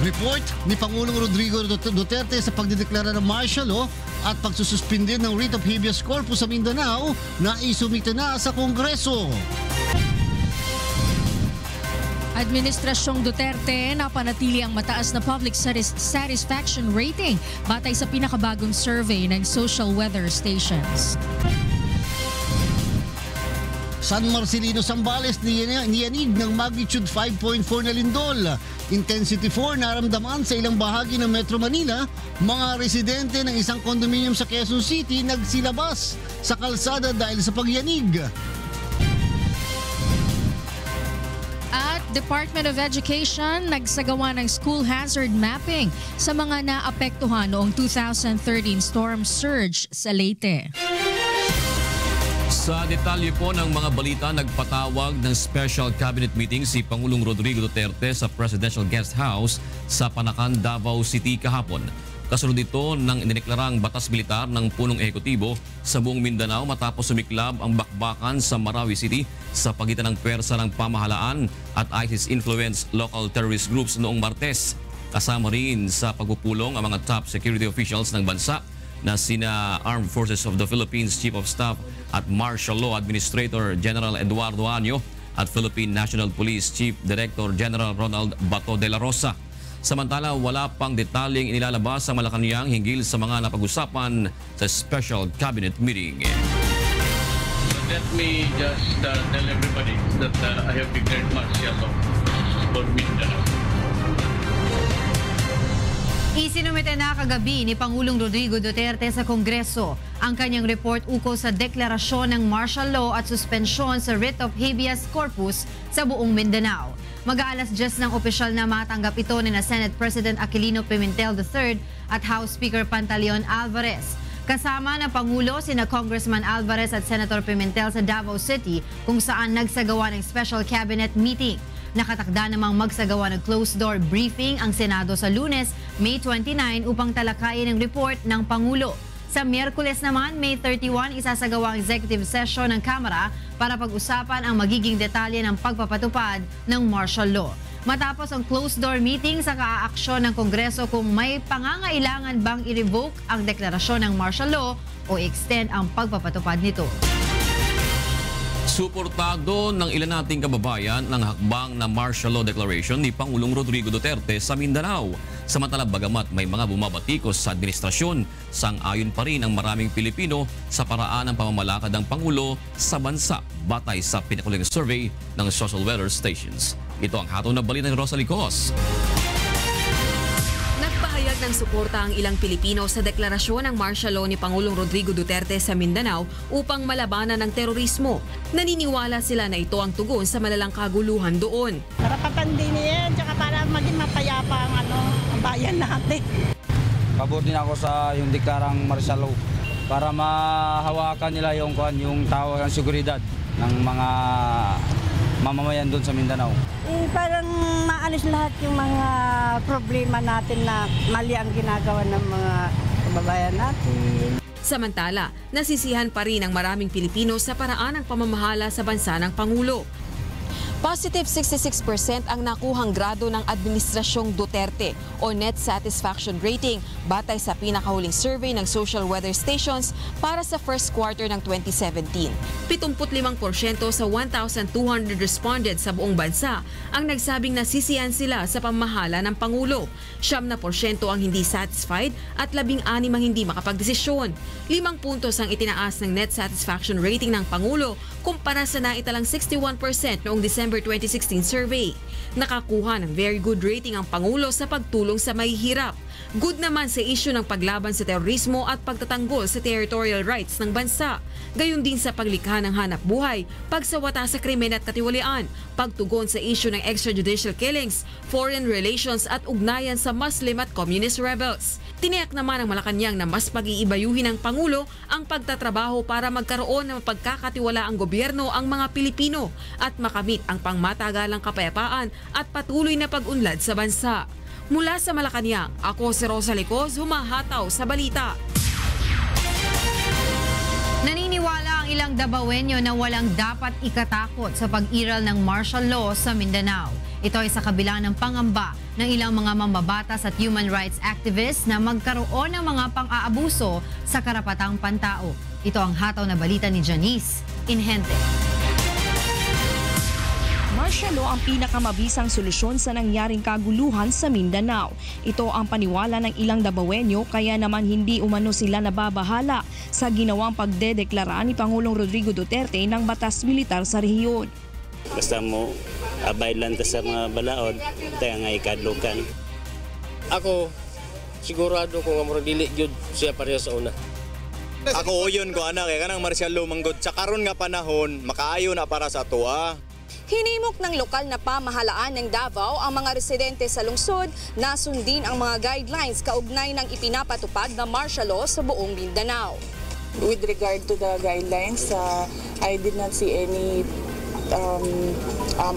S4: Report ni Pangulong Rodrigo Duterte sa pagdideklara ng martial law at pagsususpindi ng writ of habeas corpus sa Mindanao na isumite na sa Kongreso.
S2: Administrasyong Duterte napanatili ang mataas na public satisfaction rating batay sa pinakabagong survey ng social weather stations.
S4: San Marcelino, Zambales, niyanig ng magnitude 5.4 na lindol. Intensity 4 naramdaman sa ilang bahagi ng Metro Manila. Mga residente ng isang condominium sa Quezon City nagsilabas sa kalsada dahil sa pagyanig.
S8: Department of Education nagsagawa ng school hazard mapping sa mga naapektuhan noong 2013 storm surge sa Leyte.
S1: Sa detalye po ng mga balita, nagpatawag ng special cabinet meeting si Pangulong Rodrigo Duterte sa Presidential Guest House sa Panacan, Davao City kahapon. Kasunod ito ng inideklarang batas militar ng punong ehekutibo sa buong Mindanao matapos sumiklab ang bakbakan sa Marawi City sa pagitan ng pwersa ng pamahalaan at ISIS-influenced local terrorist groups noong Martes. Kasama rin sa pagpupulong ang mga top security officials ng bansa na sina Armed Forces of the Philippines Chief of Staff at Martial Law Administrator General Eduardo Año at Philippine National Police Chief Director General Ronald Bato de la Rosa. Samantala, wala pang detalyeng inilalabas sa Malacanang hinggil sa mga napag-usapan sa special cabinet meeting.
S16: Let me just tell everybody that I have declared martial law for Mindanao.
S2: Isinumite na kagabi ni Pangulong Rodrigo Duterte sa Kongreso ang kanyang report ukol sa deklarasyon ng martial law at suspensyon sa writ of habeas corpus sa buong Mindanao. Mag-aalas 10 ng opisyal na matanggap ito ni Senate President Aquilino Pimentel III at House Speaker Pantaleon Alvarez. Kasama ng Pangulo sina Congressman Alvarez at Senator Pimentel sa Davao City kung saan nagsagawa ng special cabinet meeting. Nakatakda namang magsagawa ng closed-door briefing ang Senado sa Lunes, May 29 upang talakayin ang report ng Pangulo. Sa Miyerkules naman, May 31, isasagawa ang executive session ng Kamara para pag-usapan ang magiging detalye ng pagpapatupad ng martial law. Matapos ang closed-door meeting, sa aaksyon ng Kongreso kung may pangangailangan bang i-revoke ang deklarasyon ng martial law o extend ang pagpapatupad nito.
S1: Suportado ng ilan nating kababayan ng hakbang na martial law declaration ni Pangulong Rodrigo Duterte sa Mindanao. Samantala, bagamat may mga bumabatikos sa administrasyon, sang-ayon pa rin ang maraming Pilipino sa paraan ng pamamalakad ng Pangulo sa bansa batay sa pinakuling survey ng social weather stations. Ito ang hatol na balita ni Rosalie Cos.
S9: Nagpahayag ng suporta ang ilang Pilipino sa deklarasyon ng martial law ni Pangulong Rodrigo Duterte sa Mindanao upang malabanan ng terorismo. Naniniwala sila na ito ang tugon sa malalang kaguluhan doon.
S10: Karapatan din yan, tsaka para maging mapayapa ang bayan natin.
S11: Pabor din ako sa yung deklarang martial law para mahawakan nila yung tawag ng seguridad ng mga mamamayan doon sa Mindanao.
S10: Parang maalis lahat yung mga problema natin na mali ang ginagawa ng mga kababayan natin.
S9: Samantala, nasisihan pa rin ang maraming Pilipino sa paraan ng pamamahala sa bansa ng Pangulo. Positive 66% ang nakuhang grado ng Administrasyong Duterte o Net Satisfaction Rating batay sa pinakahuling survey ng social weather stations para sa first quarter ng 2017. 75% sa 1,200 respondents sa buong bansa ang nagsabing nasisiyan sila sa pamamahala ng Pangulo. 9% ang hindi satisfied at 16 ang hindi makapagdesisyon. 5 puntos ang itinaas ng Net Satisfaction Rating ng Pangulo kumpara sa naitalang 61% noong December 2016 survey. Nakakuha ng very good rating ang Pangulo sa pagtulong sa mahihirap. Good naman sa isyu ng paglaban sa terorismo at pagtatanggol sa territorial rights ng bansa. Gayon din sa paglikha ng hanap buhay, pagsawata sa krimen at katiwalian, pagtugon sa isyu ng extrajudicial killings, foreign relations at ugnayan sa Muslim at communist rebels. Tiniyak naman ng Malacanang na mas pag-iibayuhin ng Pangulo ang pagtatrabaho para magkaroon ng pagkakatiwalaang gobyerno ang mga Pilipino at makamit ang pangmatagalang kapayapaan at patuloy na pag-unlad sa bansa. Mula sa Malacanang, ako si Rosalie Cos, humahataw sa balita.
S2: Naniniwala ang ilang Davaoenyo na walang dapat ikatakot sa pag-iral ng martial law sa Mindanao. Ito ay sa kabila ng pangamba ng ilang mga mambabatas at human rights activists na magkaroon ng mga pang-aabuso sa karapatang pantao. Ito ang hataw na balita ni Janice Inhente.
S12: Martial law ang pinakamabisang solusyon sa nangyaring kaguluhan sa Mindanao. Ito ang paniwala ng ilang Davaoenyo kaya naman hindi umano sila nababahala sa ginawang pagdedeklara ni Pangulong Rodrigo Duterte ng batas militar sa rehiyon.
S14: Basta mo abay lang sa mga balaod, tayo nga ikadlukan.
S27: Ako, sigurado ko nga murag dili gyud siya pareho sa una.
S28: Ako yun ko anak, kaya kanang martial law manggod sa karon nga panahon, makaayo na para sa tuwa.
S13: Hinimok ng lokal na pamahalaan ng Davao ang mga residente sa lungsod na sundin ang mga guidelines kaugnay ng ipinapatupad na martial law sa buong Mindanao.
S15: With regard to the guidelines, I did not see any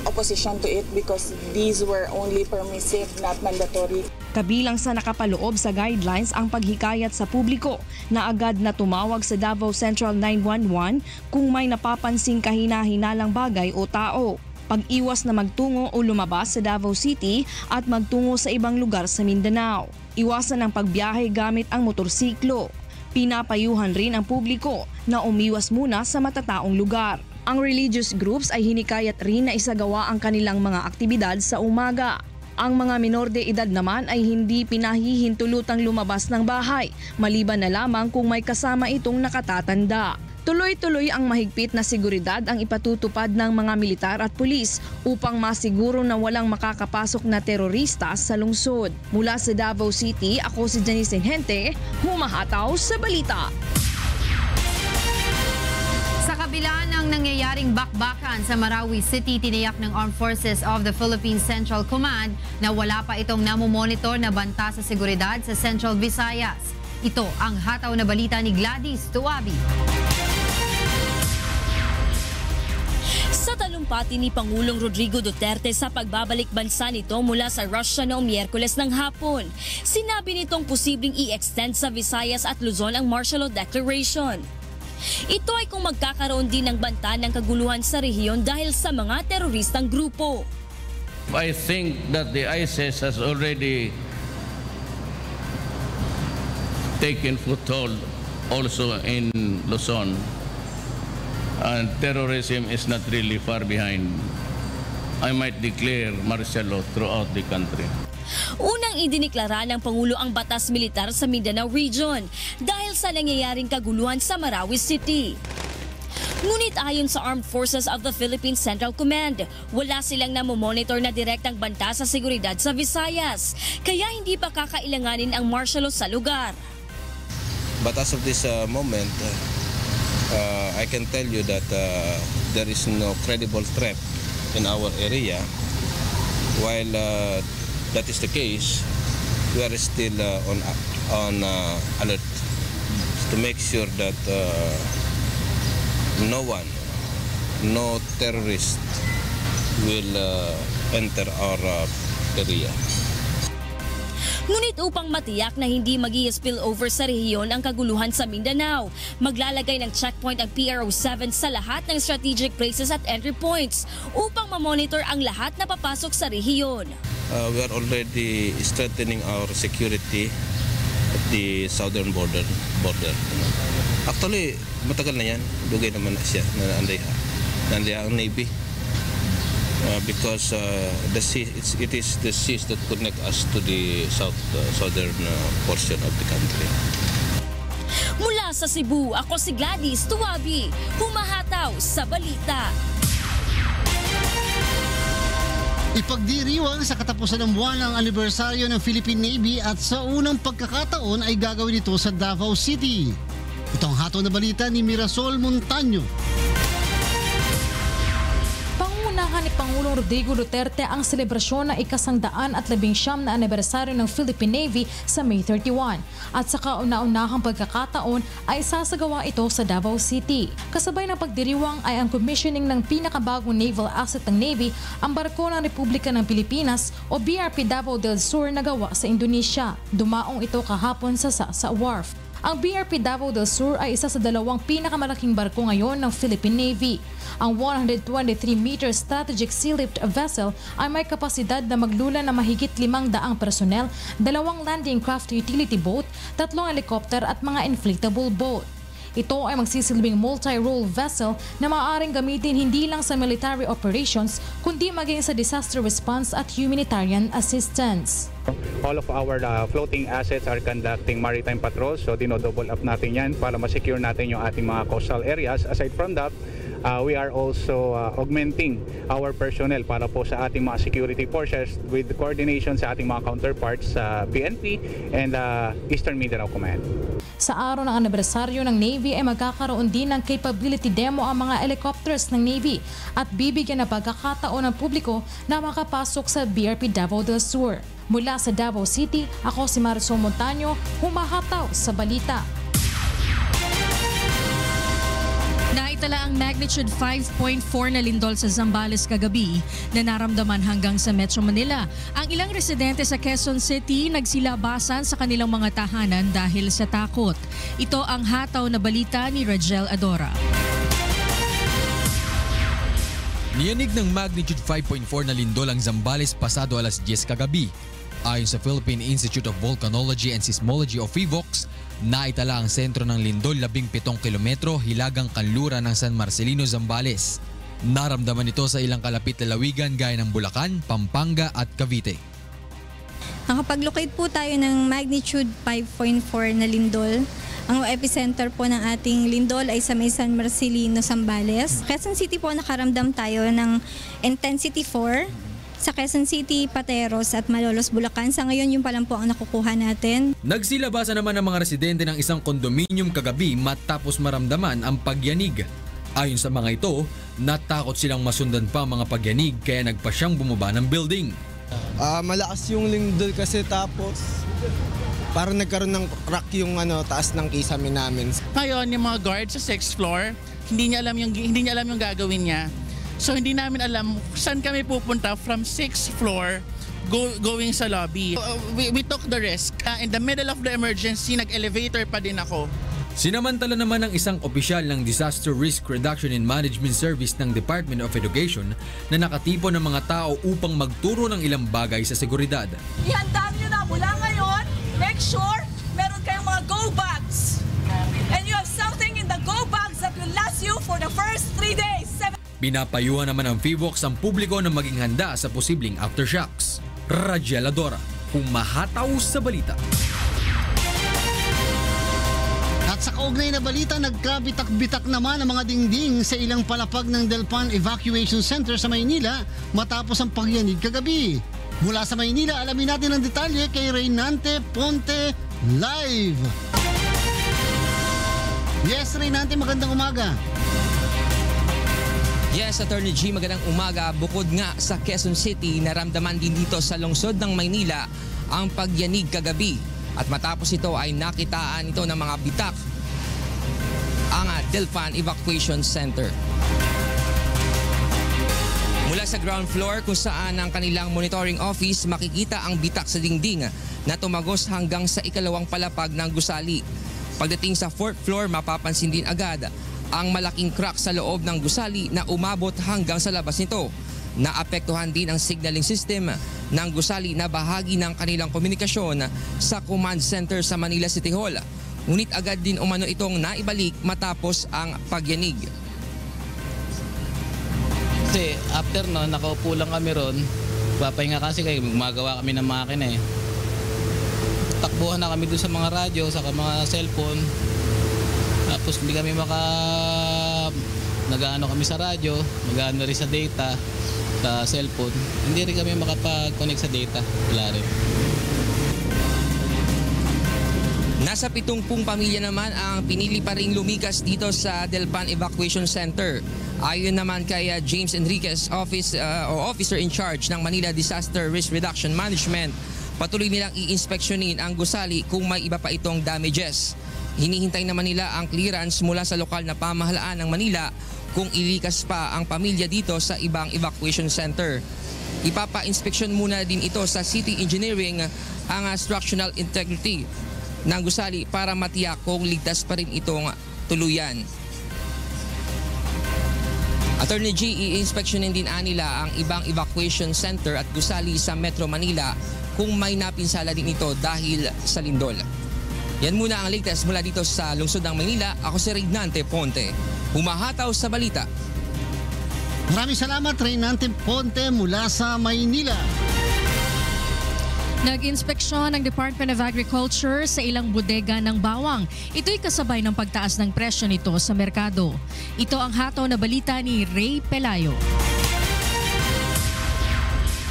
S15: opposition to it because these were only permissive, not mandatory.
S12: Kabilang sa nakapaloob sa guidelines ang paghikayat sa publiko na agad na tumawag sa Davao Central 911 kung may napapansing kahina-hinalang bagay o tao. Pag-iwas na magtungo o lumabas sa Davao City at magtungo sa ibang lugar sa Mindanao. Iwasan ang pagbiyahe gamit ang motorsiklo. Pinapayuhan rin ang publiko na umiwas muna sa matataong lugar. Ang religious groups ay hinikayat rin na isagawa ang kanilang mga aktibidad sa umaga. Ang mga minor de edad naman ay hindi pinahihintulutang lumabas ng bahay, maliban na lamang kung may kasama itong nakatatanda. Tuloy-tuloy ang mahigpit na seguridad ang ipatutupad ng mga militar at pulis upang masiguro na walang makakapasok na terorista sa lungsod. Mula sa Davao City, ako si Janice Hente, humahataw sa balita.
S2: Sa kabila ng nangyayaring bakbakan sa Marawi City, tiniyak ng Armed Forces of the Philippine Central Command na wala pa itong namomonitor na banta sa seguridad sa Central Visayas. Ito ang hataw na balita ni Gladys Tuabi.
S17: Sa talumpati ni Pangulong Rodrigo Duterte sa pagbabalik bansa nito mula sa Russia noong Miyerkules ng hapon, sinabi nitong posibleng i-extend sa Visayas at Luzon ang martial law declaration. Ito ay kung magkakaroon din ng banta ng kaguluhan sa rehiyon dahil sa mga teroristang grupo.
S16: I think that the ISIS has already taken foothold also in Luzon. And terrorism is not really far behind. I might declare martial law throughout the country.
S17: Unang idiniklara ng Pangulo ang batas militar sa Mindanao Region dahil sa nangyayaring kaguluhan sa Marawi City. Ngunit ayon sa Armed Forces of the Philippine Central Command, wala silang namomonitor na direktang banta sa seguridad sa Visayas, kaya hindi pa kakailanganin ang martial law sa lugar.
S18: But as of this moment, I can tell you that there is no credible threat in our area. While that is the case, we are still on alert to make sure that no terrorist will enter our area.
S17: Ngunit upang matiyak na hindi mag-i-spill over sa rehiyon ang kaguluhan sa Mindanao, maglalagay ng checkpoint ang PRO7 sa lahat ng strategic places at entry points upang ma-monitor ang lahat na papasok sa rehiyon.
S18: We are already strengthening our security at the southern border. Actually, matagal na yan. Dugay naman na siya na nandiya ang Navy. Because it is the seas that connect us to the southern portion of the country.
S17: Mula sa Cebu, ako si Gladys Tuabi, humahataw sa balita.
S4: Ipagdiriwang sa katapusan ng buwan ang anibersaryo ng Philippine Navy at sa unang pagkakataon ay gagawin ito sa Davao City. Ito ang hataw na balita ni Mirasol Montaño.
S19: Pangunahan ni Pangulong Rodrigo Duterte ang selebrasyon ng ika-119 na anibersaryo ng Philippine Navy sa May 31 at sa kauna-unahang pagkakataon ay sasagawa ito sa Davao City. Kasabay ng pagdiriwang ay ang commissioning ng pinakabagong naval asset ng Navy, ang barko ng Republika ng Pilipinas o BRP Davao del Sur na gawa sa Indonesia. Dumaong ito kahapon sa Wharf. Ang BRP Davao del Sur ay isa sa dalawang pinakamalaking barko ngayon ng Philippine Navy. Ang 123-meter strategic sea-lift vessel ay may kapasidad na maglula na mahigit 500 personnel, 2 landing craft utility boat, 3 helicopter at mga inflatable boat. Ito ay magsisilbing multi-role vessel na maaaring gamitin hindi lang sa military operations kundi maging sa disaster response at humanitarian assistance.
S20: All of our floating assets are conducting maritime patrols, so dino-double up natin yan para ma-secure natin yung ating mga coastal areas. Aside from that, we are also augmenting our personnel para po sa ating mga security forces with coordination sa ating mga counterparts sa PNP and Eastern Mindanao Command.
S19: Sa araw ng anibersaryo ng Navy ay magkakaroon din ng capability demo ang mga helicopters ng Navy at bibigyan ng pagkakataon ng publiko na makapasok sa BRP Davao del Sur. Mula sa Davao City, ako si Marisol Montaño, humahataw sa balita.
S8: Naitala ang magnitude 5.4 na lindol sa Zambales kagabi na naramdaman hanggang sa Metro Manila. Ang ilang residente sa Quezon City nagsilabasan sa kanilang mga tahanan dahil sa takot. Ito ang hataw na balita ni Rajel Adora.
S3: Niyanig ng magnitude 5.4 na lindol ang Zambales pasado alas 10 kagabi. Ayon sa Philippine Institute of Volcanology and Seismology o PHIVOLCS, naitala ang sentro ng lindol 17 kilometro hilagang kanluran ng San Marcelino, Zambales. Naramdaman ito sa ilang kalapit na lawigan gaya ng Bulacan, Pampanga at Cavite.
S21: Nakapaglocate po tayo ng magnitude 5.4 na lindol. Ang epicenter po ng ating lindol ay sa may San Marcelino, Zambales. Quezon City po nakaramdam tayo ng intensity 4. Sa Quezon City, Pateros at Malolos, Bulacan. Sa ngayon, yun pa lang po ang nakukuha natin.
S3: Nagsilabasan naman ang mga residente ng isang kondominium kagabi matapos maramdaman ang pagyanig. Ayon sa mga ito, natakot silang masundan pa mga pagyanig kaya nagpa siyang bumaba ng building.
S22: Malakas yung lindol kasi tapos parang nagkaroon ng crack yung taas ng kisame namin.
S23: Ngayon, yung mga guard sa 6th floor, hindi niya alam yung gagawin niya. So hindi namin alam saan kami pupunta from 6th floor going sa lobby. We took the risk. In the middle of the emergency, nag-elevator pa din ako.
S3: Sinamantala naman ng isang opisyal ng Disaster Risk Reduction and Management Service ng Department of Education na nakatipon ng mga tao upang magturo ng ilang bagay sa seguridad.
S24: Ihanda niyo na mula ngayon, make sure meron kayong mga go bags. And you have something in the go bags that will last you for the first 3 days.
S3: Pinapayuhan naman ng PHIVOLCS ang publiko na maging handa sa posibleng aftershocks. Rajel Adora, humahataw sa balita.
S4: At sa kaugnay na balita, nagkabitak-bitak naman ang mga dingding sa ilang palapag ng Delpan Evacuation Center sa Maynila matapos ang pagyanig kagabi. Mula sa Maynila, alamin natin ang detalye kay Reynante Ponte live. Yes, Reynante, magandang umaga.
S25: Yes, Attorney G, magandang umaga. Bukod nga sa Quezon City, naramdaman din dito sa lungsod ng Maynila ang pagyanig kagabi. At matapos ito ay nakitaan ito ng mga bitak ang Delpan Evacuation Center. Mula sa ground floor kung saan ang kanilang monitoring office, makikita ang bitak sa dingding na tumagos hanggang sa ikalawang palapag ng gusali. Pagdating sa 4th floor, mapapansin din agad ang malaking crack sa loob ng gusali na umabot hanggang sa labas nito. Naapektuhan din ang signaling system ng gusali na bahagi ng kanilang komunikasyon sa command center sa Manila City Hall. Ngunit agad din umano itong naibalik matapos ang pagyanig.
S26: Kasi after no, nakaupo lang kami ron, papahinga kasi kayo, gumagawa kami ng makina eh. Takbuhan na kami doon sa mga radyo, sa mga cellphone. Tapos hindi kami nag-ano kami sa radyo, mag-ano rin sa data, sa cellphone. Hindi rin kami makapag-connect sa data. Wala rin.
S25: Nasa 70 pamilya naman ang pinili pa rin lumikas dito sa Delpan Evacuation Center. Ayon naman kay James Enriquez, officer in charge ng Manila Disaster Risk Reduction Management, patuloy nilang i-inspeksyonin ang gusali kung may iba pa itong damages. Hinihintay naman nila ang clearance mula sa lokal na pamahalaan ng Manila kung ilikas pa ang pamilya dito sa ibang evacuation center. Ipapa-inspeksyon muna din ito sa City Engineering ang structural integrity ng gusali para matiyak kung ligtas pa rin itong tuluyan. Attorney G, i-inspeksyonin din nila ang ibang evacuation center at gusali sa Metro Manila kung may napinsala din ito dahil sa lindol. Yan muna ang latest mula dito sa lungsod ng Maynila. Ako si Reynante Ponte, humahataw sa balita.
S4: Maraming salamat, Reynante Ponte mula sa Maynila.
S8: Nag-inspeksyon ng Department of Agriculture sa ilang bodega ng bawang. Ito'y kasabay ng pagtaas ng presyo nito sa merkado. Ito ang hataw na balita ni Ray Pelayo.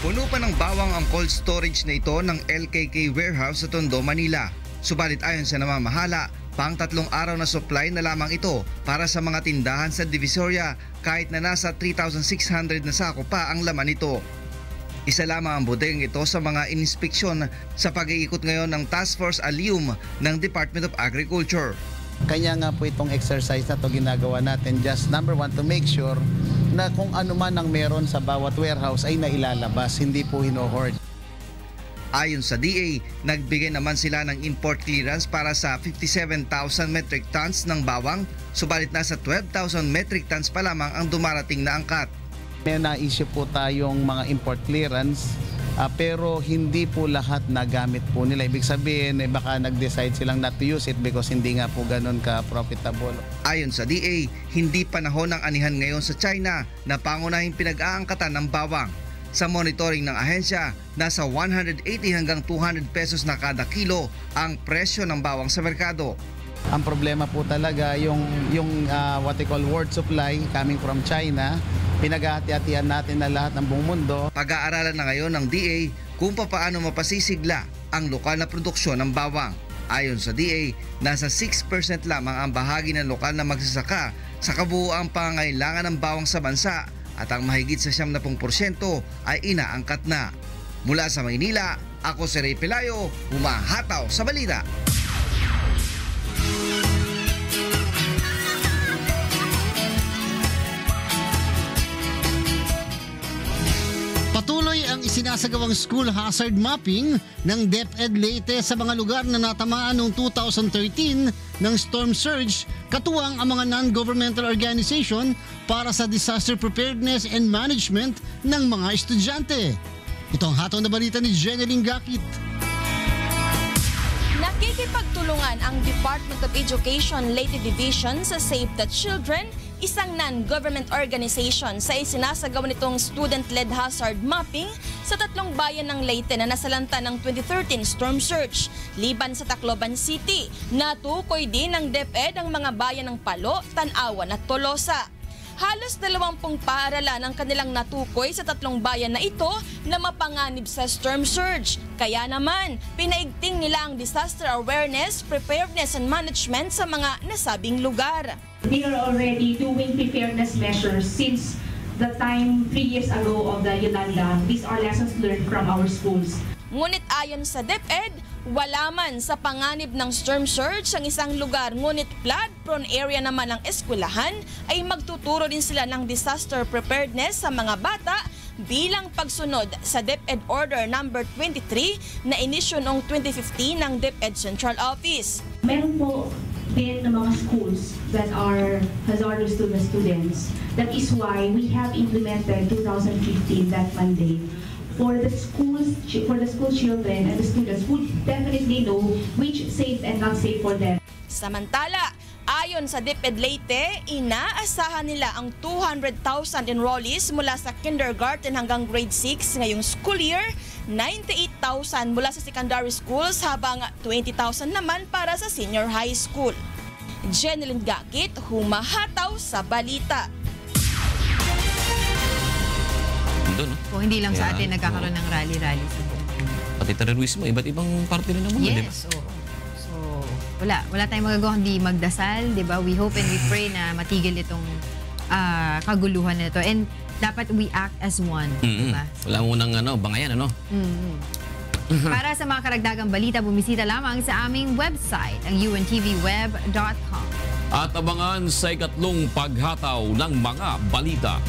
S1: Puno pa ng bawang ang cold storage na ito ng LKK Warehouse sa Tondo, Manila. Subalit ayon sa namamahala, pang 3 araw na supply na lamang ito para sa mga tindahan sa Divisoria kahit na nasa 3,600 na sako pa ang laman nito. Isa lamang ang bodeng ito sa mga inspeksyon sa pag-iikot ngayon ng Task Force Alium ng Department of Agriculture.
S5: Kanya nga po itong exercise na to ginagawa natin, just number one, to make sure na kung ano man ang meron sa bawat warehouse ay nailalabas, hindi po hino-hoard.
S1: Ayon sa DA, nagbigay naman sila ng import clearance para sa 57,000 metric tons ng bawang, subalit nasa 12,000 metric tons pa lamang ang dumarating na angkat.
S5: May na-issue po tayong mga import clearance pero hindi po lahat nagamit po nila. Ibig sabihin, baka nag-decide silang not to use it because hindi nga po ganun ka-profitable.
S1: Ayon sa DA, hindi panahon ng anihan ngayon sa China na pangunahing pinag-aangkatan ng bawang. Sa monitoring ng ahensya, nasa 180 hanggang 200 pesos na kada kilo ang presyo ng bawang sa merkado.
S5: Ang problema po talaga yung what they call world supply coming from China. Pinag-ahati-hatian natin na lahat ng buong mundo.
S1: Pag-aaralan na ngayon ng DA kung paano mapasisigla ang lokal na produksyon ng bawang. Ayon sa DA, nasa 6% lamang ang bahagi ng lokal na magsasaka sa kabuuang pangangailangan ng bawang sa bansa at ang mahigit sa 70% ay inaangkat na. Mula sa Maynila, ako si Ray Pelayo, humahataw sa balita.
S4: Patuloy ang isinasagawang school hazard mapping ng DepEd Leyte sa mga lugar na natamaan noong 2013 ng storm surge, katuwang ang mga non-governmental organization para sa disaster preparedness and management ng mga estudyante. Ito ang hataw na balita ni Jeneline Gakit.
S6: Nakikipagtulungan ang Department of Education Leyte Division sa Save the Children, isang non-government organization, sa isinasagawa nitong student-led hazard mapping sa 3 bayan ng Leyte na nasalanta ng 2013 storm surge. Liban sa Tacloban City, natukoy din ng DepEd ang mga bayan ng Palo, Tanawan at Tolosa. Halos 20 paaralan ang kanilang natukoy sa 3 bayan na ito na mapanganib sa storm surge. Kaya naman, pinaigting nila ang disaster awareness, preparedness and management sa mga nasabing lugar.
S7: We are already doing preparedness measures since the time 3 years ago of the Yolanda. These are lessons learned from our schools.
S6: Ngunit ayon sa DepEd, wala man sa panganib ng storm surge ang isang lugar, ngunit flood-prone area naman ang eskwelahan, ay magtuturo din sila ng disaster preparedness sa mga bata bilang pagsunod sa DepEd Order No. 23 na inisyu noong 2015 ng DepEd Central Office.
S7: Meron po din ng mga schools that are hazardous to the students. That is why we have implemented 2015 that mandate. For the school children and the students who definitely know which safe and not safe for them.
S6: Samantala, ayon sa DepEd Leyte, inaasahan nila ang 200,000 enrollees mula sa kindergarten hanggang grade 6 ngayong school year, 98,000 mula sa secondary schools habang 20,000 naman para sa senior high school. Jeneline Gakit, humahataw sa balita.
S9: Doon, no?
S10: Kung hindi lang sa atin nagkakaroon ng rally-rally sa buong.
S9: Pati terrorismo, iba't ibang parte rin ng mundo, di ba?
S10: Yes, so wala tayong magagawa kundi magdasal, di ba? We hope and we pray na matigil itong kaguluhan na ito. And dapat we act as one, di ba?
S9: Wala munang bangayan, ano?
S10: Para sa mga karagdagang balita, bumisita lamang sa aming website, ang untvweb.com.
S9: At abangan sa ikatlong paghataw ng mga balita.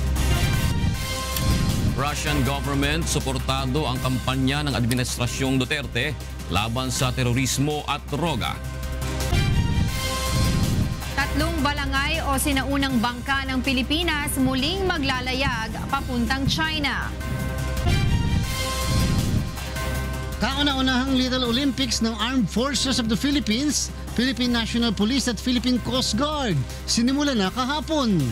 S9: Russian government suportado ang kampanya ng Administrasyong Duterte laban sa terorismo at droga.
S10: 3 balangay o sinaunang bangka ng Pilipinas muling maglalayag papuntang China.
S4: Kauna-unahang Little Olympics ng Armed Forces of the Philippines, Philippine National Police at Philippine Coast Guard sinimula na kahapon.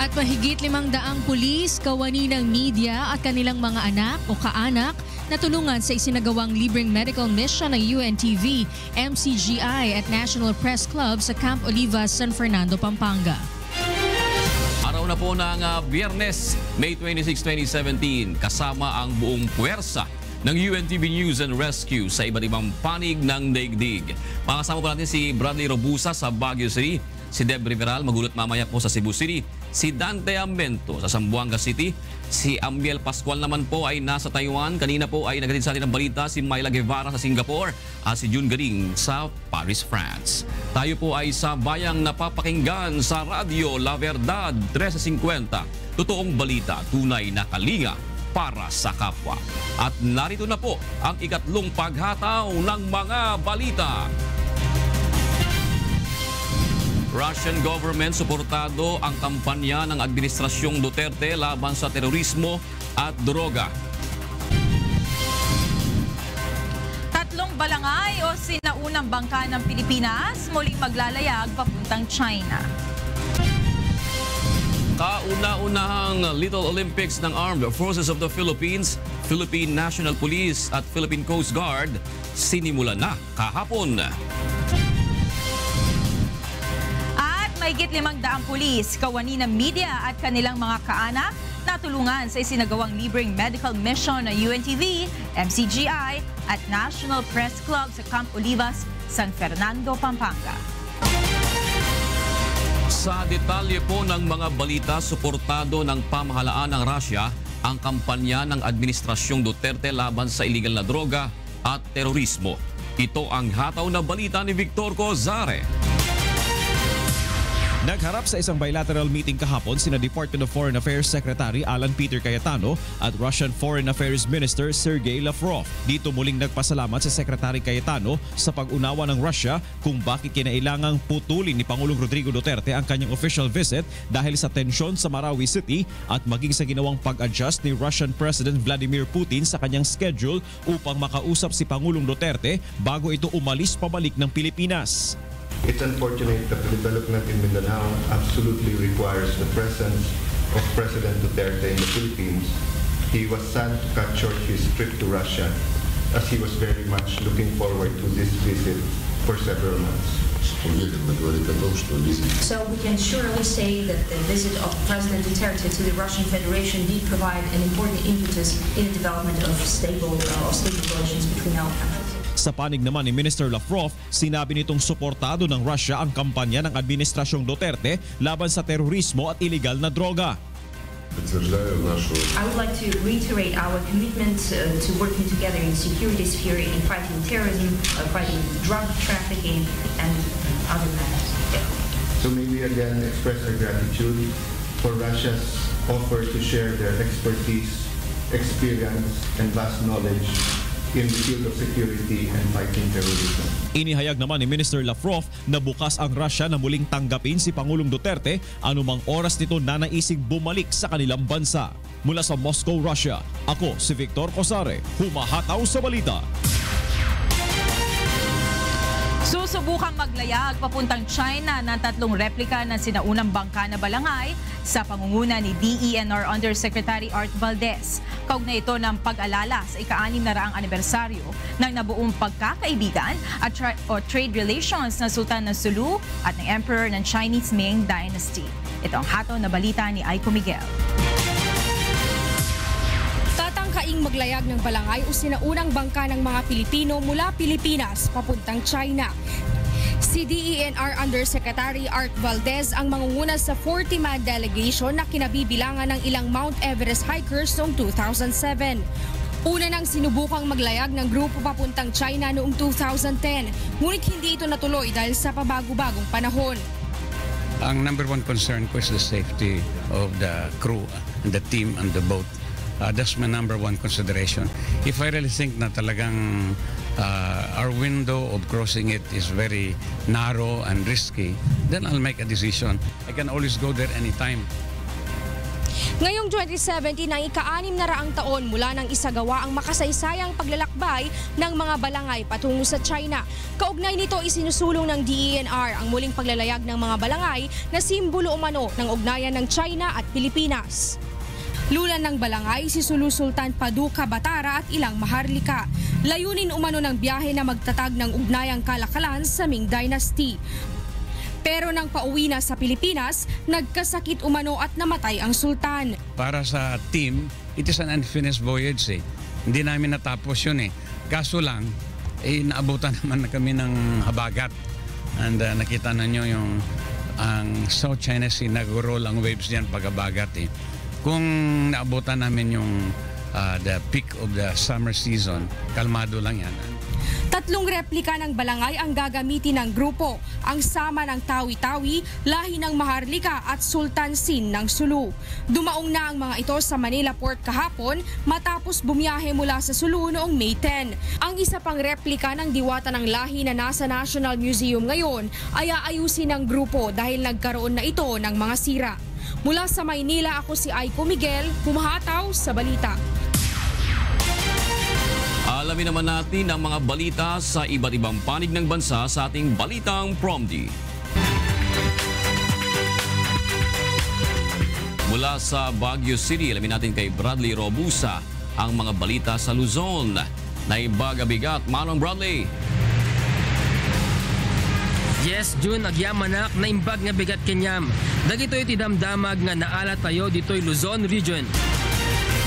S8: At mahigit 500 pulis, kawani ng media at kanilang mga anak o kaanak na tulungan sa isinagawang libreng medical mission ng UNTV, MCGI at National Press Club sa Camp Olivas, San Fernando, Pampanga.
S9: Araw na po ng Biyernes, May 26, 2017, kasama ang buong puwersa ng UNTV News and Rescue sa iba't ibang panig ng daigdig. Makasama po natin si Bradley Robusa sa Baguio City, si Deb Riveral magulot mamaya po sa Cebu City, si Dante Ambento sa Zamboanga City, si Amiel Pascual naman po ay nasa Taiwan. Kanina po ay nagatid sa atin ng balita si Myla Guevara sa Singapore at si June Garing sa Paris, France. Tayo po ay sa bayang napapakinggan sa radyo La Verdad 1350. Totoong balita, tunay na kalinga para sa kapwa. At narito na po ang ikatlong paghataw ng mga balita. Russian government suportado ang kampanya ng Administrasyong Duterte laban sa terorismo at droga.
S2: Tatlong balangay o sinaunang bangka ng Pilipinas muling maglalayag papuntang China.
S9: Kauna-unahang Little Olympics ng Armed Forces of the Philippines, Philippine National Police at Philippine Coast Guard sinimula na kahapon.
S2: Mahigit 500 pulis, kawani ng media at kanilang mga kaanak natulungan sa isinagawang libreng medical mission ng UNTV, MCGI at National Press Club sa Camp Olivas, San Fernando, Pampanga.
S9: Sa detalye po ng mga balita, suportado ng pamahalaan ng Russia ang kampanya ng Administrasyong Duterte laban sa iligal na droga at terorismo. Ito ang hataw na balita ni Victor Cozare.
S11: Nagharap sa isang bilateral meeting kahapon sina Department of Foreign Affairs Secretary Alan Peter Cayetano at Russian Foreign Affairs Minister Sergei Lavrov. Dito muling nagpasalamat sa Secretary Cayetano sa pag-unawa ng Russia kung bakit kinailangang putulin ni Pangulong Rodrigo Duterte ang kanyang official visit dahil sa tensyon sa Marawi City at maging sa ginawang pag-adjust ni Russian President Vladimir Putin sa kanyang schedule upang makausap si Pangulong Duterte bago ito umalis pabalik ng Pilipinas.
S12: It's unfortunate that the development in Mindanao absolutely requires the presence of President Duterte in the Philippines. He was sad to cut short his trip to Russia as he was very much looking forward to this visit for several months.
S13: So we can surely say that the visit of President Duterte to the Russian Federation did provide an important impetus in the development of stable relations between our countries.
S11: Sa panig naman ni Minister Lavrov, sinabi nitong suportado ng Russia ang kampanya ng Administrasyong Duterte laban sa terorismo at iligal na droga.
S13: I would like to reiterate our commitment to working together in security sphere in fighting terrorism, fighting drug trafficking and other matters.
S12: So may we again express our gratitude for Russia's offer to share their expertise, experience, and vast knowledge in the field of security and fighting terrorism.
S11: Inihayag naman ni Minister Lavrov na bukas ang Russia na muling tanggapin si Pangulong Duterte anumang oras nito nanaisig bumalik sa kanilang bansa. Mula sa Moscow, Russia, ako si Victor Cozare, humahataw sa balita.
S2: Susubukang maglayag papuntang China ng tatlong replika ng sinaunang bangka na balangay sa pangunguna ni DENR Undersecretary Art Valdez. Kaugnay ito ng pag-alala sa ika-600 anibersaryo ng nabuong pagkakaibigan at trade relations ng Sultan ng Sulu at ng Emperor ng Chinese Ming Dynasty. Ito ang hataw na balita ni Aiko Miguel.
S14: Tatangkaing maglayag ng balangay o sinaunang bangka ng mga Pilipino mula Pilipinas papuntang China. Si DENR Undersecretary Art Valdez ang mangunguna sa 40-man delegation na kinabibilangan ng ilang Mount Everest hikers noong 2007. Una nang sinubukang maglayag ng grupo papuntang China noong 2010, ngunit hindi ito natuloy dahil sa pabago-bagong panahon.
S15: Ang number one concern ko is the safety of the crew and the team on the boat. That's my number one consideration. If I really think na talagang our window of crossing it is very narrow and risky, then I'll make a decision. I can always go there anytime.
S14: Ngayong 2017 ang ika-6 na raang taon mula nang isagawa ang makasaysayang paglalakbay ng mga balangay patungo sa China. Kaugnay nito isinusulong ng DENR ang muling paglalayag ng mga balangay na simbolo umano ng ugnayan ng China at Pilipinas. Lulan ng balangay si Sulu Sultan Paduka Batara at ilang maharlika. Layunin umano ng biyahe na magtatag ng ugnayang kalakalan sa Ming Dynasty. Pero nang pauwi na sa Pilipinas, nagkasakit umano at namatay ang sultan.
S15: Para sa team, it is an unfinished voyage eh. Hindi namin natapos yun eh. Kaso lang, naabutan naman na kami ng habagat. And nakita na nyo yung ang South China Sea, nag-roll ang waves diyan pag habagat eh. Kung naabutan namin yung the peak of the summer season, kalmado lang yan.
S14: 3 replika ng balangay ang gagamitin ng grupo, ang sama ng Tawi-Tawi, lahi ng Maharlika at Sultan Sin ng Sulu. Dumaong na ang mga ito sa Manila Port kahapon matapos bumiyahe mula sa Sulu noong May 10. Ang isa pang replika ng diwata ng lahi na nasa National Museum ngayon ay aayusin ng grupo dahil nagkaroon na ito ng mga sira. Mula sa Maynila, ako si Aiko Miguel, pumahataw sa balita.
S9: Alamin naman natin ang mga balita sa iba't ibang panig ng bansa sa ating Balitang Promdi. Mula sa Baguio City, alamin natin kay Bradley Robusa ang mga balita sa Luzon. Naibaga-bigat, Manong Bradley.
S16: Yes, June, agyamanak na imbag nga bigat kenyam. Dagitoy ti damdamag nga naala tayo ditoy Luzon Region.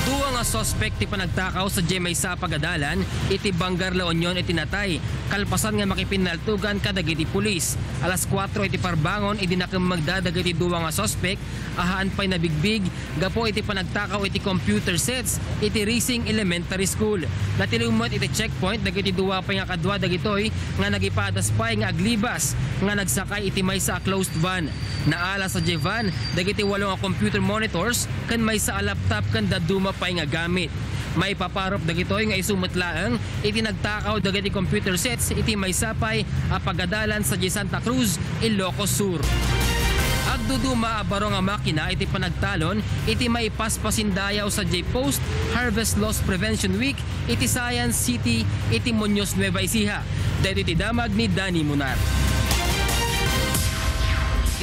S16: Duwa nga suspect ti panagtakaw sa Jemaysa Pagadalan, iti Bangar La Union iti natay. Kalpasan nga makipinaltugan kadagiti pulis. Alas 4 iti parbangon, iti nakamagdadagiti duwa nga suspect, ahaan pa'y nabigbig, gapo iti panagtakaw iti computer sets, iti Racing Elementary School. Natilumot iti checkpoint, dagiti duwa pa'y nga kadwa dagitoy, nga nagipadas pa'y nga aglibas, nga nagsakay iti maysa a closed van. Naala sa Jevan, dagiti 8 nga computer monitors, kan maysa a laptop kan daduma pa'y nga gamit. May paparop dagitoy nga isumatlaang iti nagtakaw dagiti computer sets iti maysapay a Pagadalan sa Santa Cruz, Ilocos Sur. Agduduma abaro nga makina iti panagtalon iti may paspasindayaw sa J-Post Harvest Loss Prevention Week iti Science City iti Muñoz, Nueva Ecija. Dahil iti damag ni Danny Munar.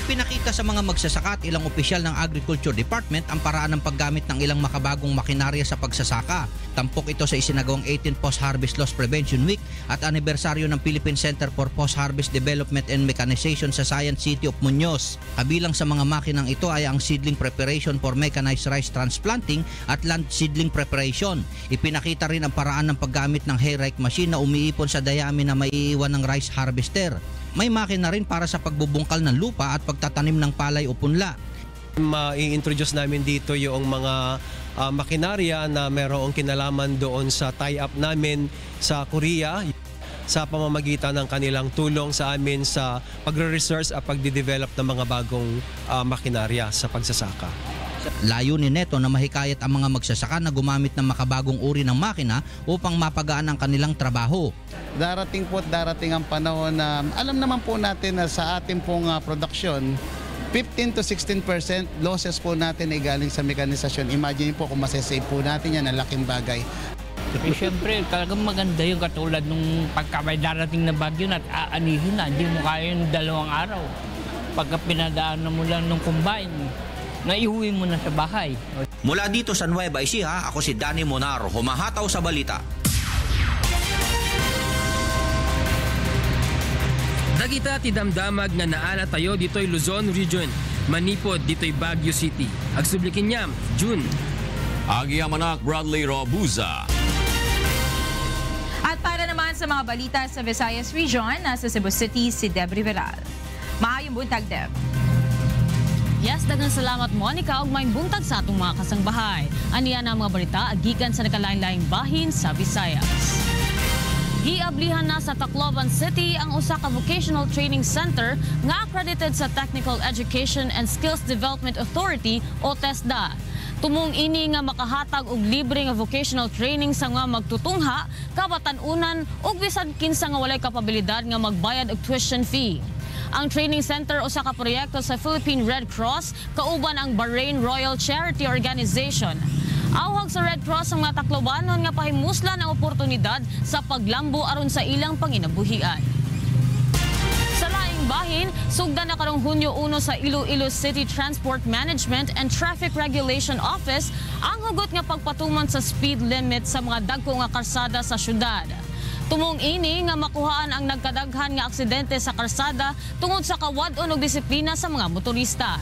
S17: Ipinakita sa mga magsasaka at ilang opisyal ng Agriculture Department ang paraan ng paggamit ng ilang makabagong makinarya sa pagsasaka. Tampok ito sa isinagawang 18th Post-Harvest Loss Prevention Week at anibersaryo ng Philippine Center for Post-Harvest Development and Mechanization sa Science City of Muñoz. Kabilang sa mga makinang ito ay ang seedling preparation for mechanized rice transplanting at land seedling preparation. Ipinakita rin ang paraan ng paggamit ng hay rake machine na umiipon sa dayami na maiiwan ng rice harvester. May makina rin para sa pagbubungkal ng lupa at pagtatanim ng palay o punla.
S18: I-introduce namin dito yung mga makinarya na merong kinalaman doon sa tie-up namin sa Korea sa pamamagitan ng kanilang tulong sa amin sa pagre-research at pagde-develop ng mga bagong makinarya sa pagsasaka.
S17: Layunin nito na mahikayat ang mga magsasaka na gumamit ng makabagong uri ng makina upang mapagaan ang kanilang trabaho.
S5: Darating ang panahon na alam naman po natin na sa ating pong production, 15 to 16% losses po natin ay galing sa mekanisasyon. Imagine po kung masasave po natin yan, ang laking bagay.
S19: Siyempre, talagang maganda yung katulad nung pagkabay darating na bagyo na at aanihin na, hindi mo kaya yung 2 araw. Pagka pinadaan mo lang ng combine, naiuwi mo na sa bahay.
S17: Mula dito sa Nueva Ecija, ako si Danny Munar, humahataw sa balita.
S16: Dagita ti damdamag nga naala tayo dito'y Luzon Region. Manipod dito'y Baguio City. Agsublikin niya, June.
S9: Agyamanak, Bradley Robusa.
S2: At para naman sa mga balita sa Visayas Region, nasa Cebu City si Deb Riveral. Maayong buntag, Deb.
S20: Yes, daghang salamat Monica ug may buntag sa atong mga kasangbahay. Aniya na mga balita agikan sa nakalain-laing bahin sa Visayas. Giablihan na sa Tacloban City ang usa ka vocational training center nga accredited sa Technical Education and Skills Development Authority o TESDA. Tumong ini nga makahatag og libre nga vocational training sa nga magtutungha, kabatan-unan ug bisan kinsa nga walay kapabilidad nga magbayad og tuition fee. Ang training center usa ka proyekto sa Philippine Red Cross kauban ang Bahrain Royal Charity Organization. Awhag sa Red Cross ang mga Taclobanon nga pahimuslan ang oportunidad sa paglambo aron sa ilang panginabuhian. Sa laing bahin, sugdan na karong Hunyo 1 sa Iloilo City Transport Management and Traffic Regulation Office ang hugot nga pagpatuman sa speed limit sa mga dagko nga karsada sa syudad. Tumong ini nga makuhaan ang nagkadaghan nga aksidente sa karsada tungod sa kawad-on og disiplina sa mga motorista.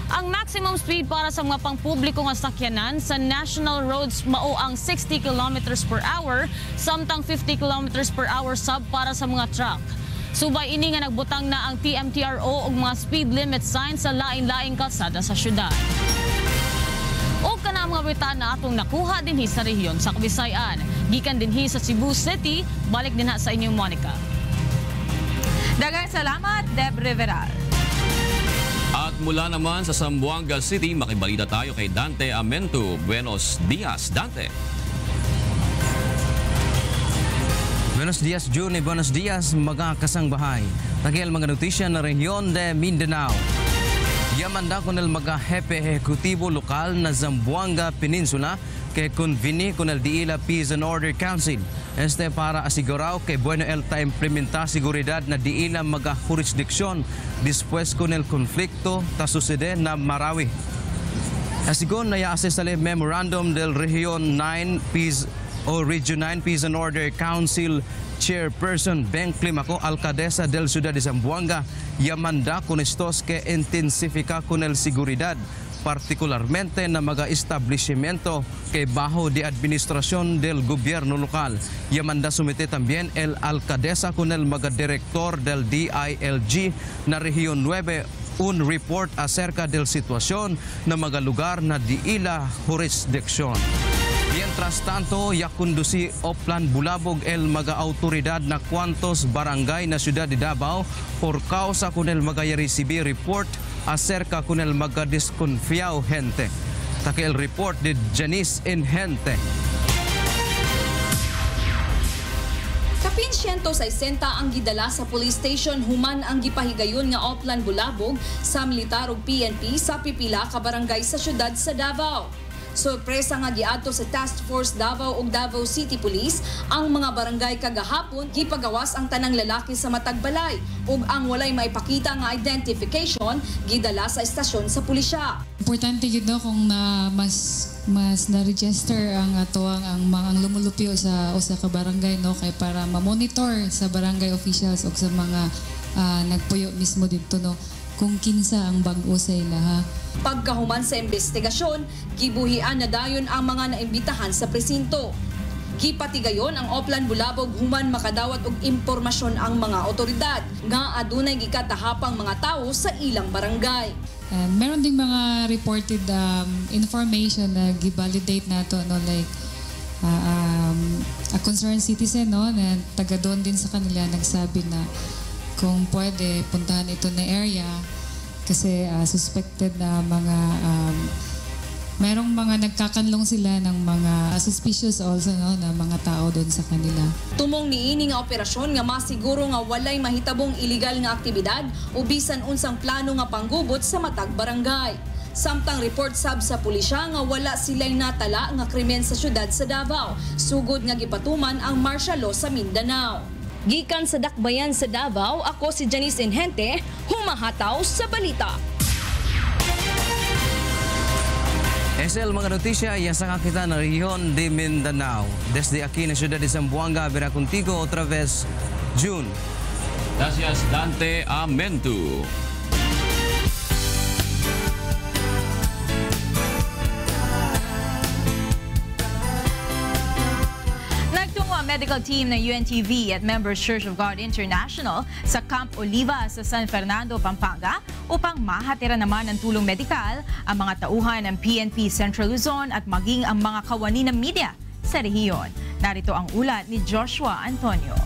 S20: Ang maximum speed para sa mga pangpubliko nga sakyanan sa national roads mao ang 60 km per hour, samtang 50 km per hour sub para sa mga truck. Subay ini nga nagbutang na ang TMTRO og mga speed limit signs sa lain-laing kalsada sa syudad. O kana mga bita na atong nakuha dinhi sa rehiyon sa Kabisayan. Gikan dinhi sa Cebu City, balik dinha sa inyo Monica.
S2: Daghang salamat, Deb Riveral.
S9: At mula naman sa Zamboanga City, makibalita tayo kay Dante Amento. Buenos dias, Dante.
S3: Buenos dias, June. Buenos dias, mga kasangbahay. Tagil mga notisya na rehiyon de Mindanao. Yamanda con el mga hepe ejecutivo lokal na Zamboanga Peninsula que conveni con el Diila Peace and Order Council. Este para asigurao que bueno el ta implementa seguridad na Diila mga jurisdiksyon después con el conflicto ta sucede na Marawi. Asigon na yaase sa memorandum del Region 9 Peace o Region 9 Peace and Order Council Chairperson Ben Climaco, alcaldesa del Ciudad de Zamboanga, yamanda con estos que intensifica con el seguridad, particularmente na mga establishmento que bajo de administración del gobierno local. Yamanda sumite también el alcaldesa con el mga director del DILG na Region 9 un report acerca del sitwasyon na mga lugar na diila jurisdiksyon. Mientras tanto, ya conduci Oplan Bulabog el mga autoridad na cuantos barangay na Ciudad de Davao por causa con el mga recibir report acerca con el mga desconfiado gente. Take el report de Janice Inhente.
S21: Kapin 160 ang gidala sa police station human ang gipahigayon nga Oplan Bulabog sa militar ug PNP sa pipila ka barangay sa syudad sa Davao. Sorpresa nga giadto sa Task Force Davao ug Davao City Police ang mga barangay kagahapon gipagawas ang tanang lalaki sa matag balay ug ang walay maipakita nga identification gidala sa estasyon sa pulisya.
S22: Importante gyud no kung na mas na-register ang atoang ang lumulupyo sa usa ka barangay no kay para ma-monitor sa barangay officials ug sa mga nagpuyo mismo didto no kung kinsa ang bag-o sa ilaha.
S21: Pagkahuman sa investigasyon, gibuhian na dayon ang mga naimbitahan sa presinto. Gipatigayon ang Oplan Bulabog human makadawat og impormasyon ang mga otoridad nga adunay gikatahapang mga tawo sa ilang barangay.
S22: Meron ding mga reported information na gi-validate nato no like a concerned citizen no na taga doon din sa kanila nagsabi na kung pwede puntahan ito na area kasi suspected na mga merong mga nagkakanlong sila ng mga suspicious also no na mga tao doon sa kanila.
S21: Tumong niini nga operasyon nga masiguro nga walay mahitabong illegal nga aktibidad o bisan unsang plano nga panggubot sa matag barangay. Samtang report sab sa pulisya nga wala sila'y natala nga krimen sa syudad sa Davao, sugod nga gipatuman ang martial law sa Mindanao. Gikan sa Dakbayan sa Davao, ako si Janice Inhente, humahataw sa balita.
S3: SL mga notisya, yasa nga kita na rehiyon de Mindanao. Desde aquí na Ciudad de Zamboanga, vera contigo otra vez, June.
S9: Gracias, Dante Amento.
S2: Medical team ng UNTV at Members Church of God International sa Camp Oliva sa San Fernando, Pampanga upang mahatira naman ng tulong medikal ang mga tauhan ng PNP Central Luzon at maging ang mga kawani ng media sa rehiyon. Narito ang ulat ni Joshua Antonio.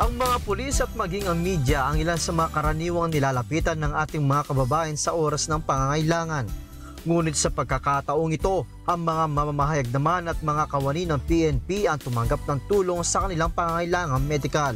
S23: Ang mga pulis at maging ang media ang ilan sa mga karaniwang nilalapitan ng ating mga kababayan sa oras ng pangangailangan. Ngunit sa pagkakataong ito, ang mga mamamahayag naman at mga kawani ng PNP ang tumanggap ng tulong sa kanilang pangangailangang medikal.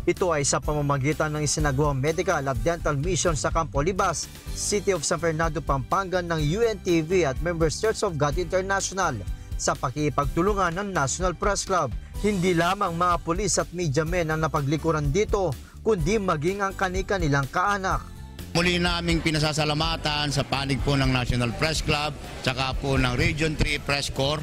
S23: Ito ay sa pamamagitan ng isinagawang medical at dental mission sa Campo Libas, City of San Fernando, Pampanga ng UNTV at Members Church of God International sa pakikipagtulungan ng National Press Club. Hindi lamang mga pulis at media men ang napaglikuran dito, kundi maging ang kani-kanilang kaanak.
S1: Muli naming pinasasalamatan sa panig po ng National Press Club, tsaka po ng Region 3 Press Club,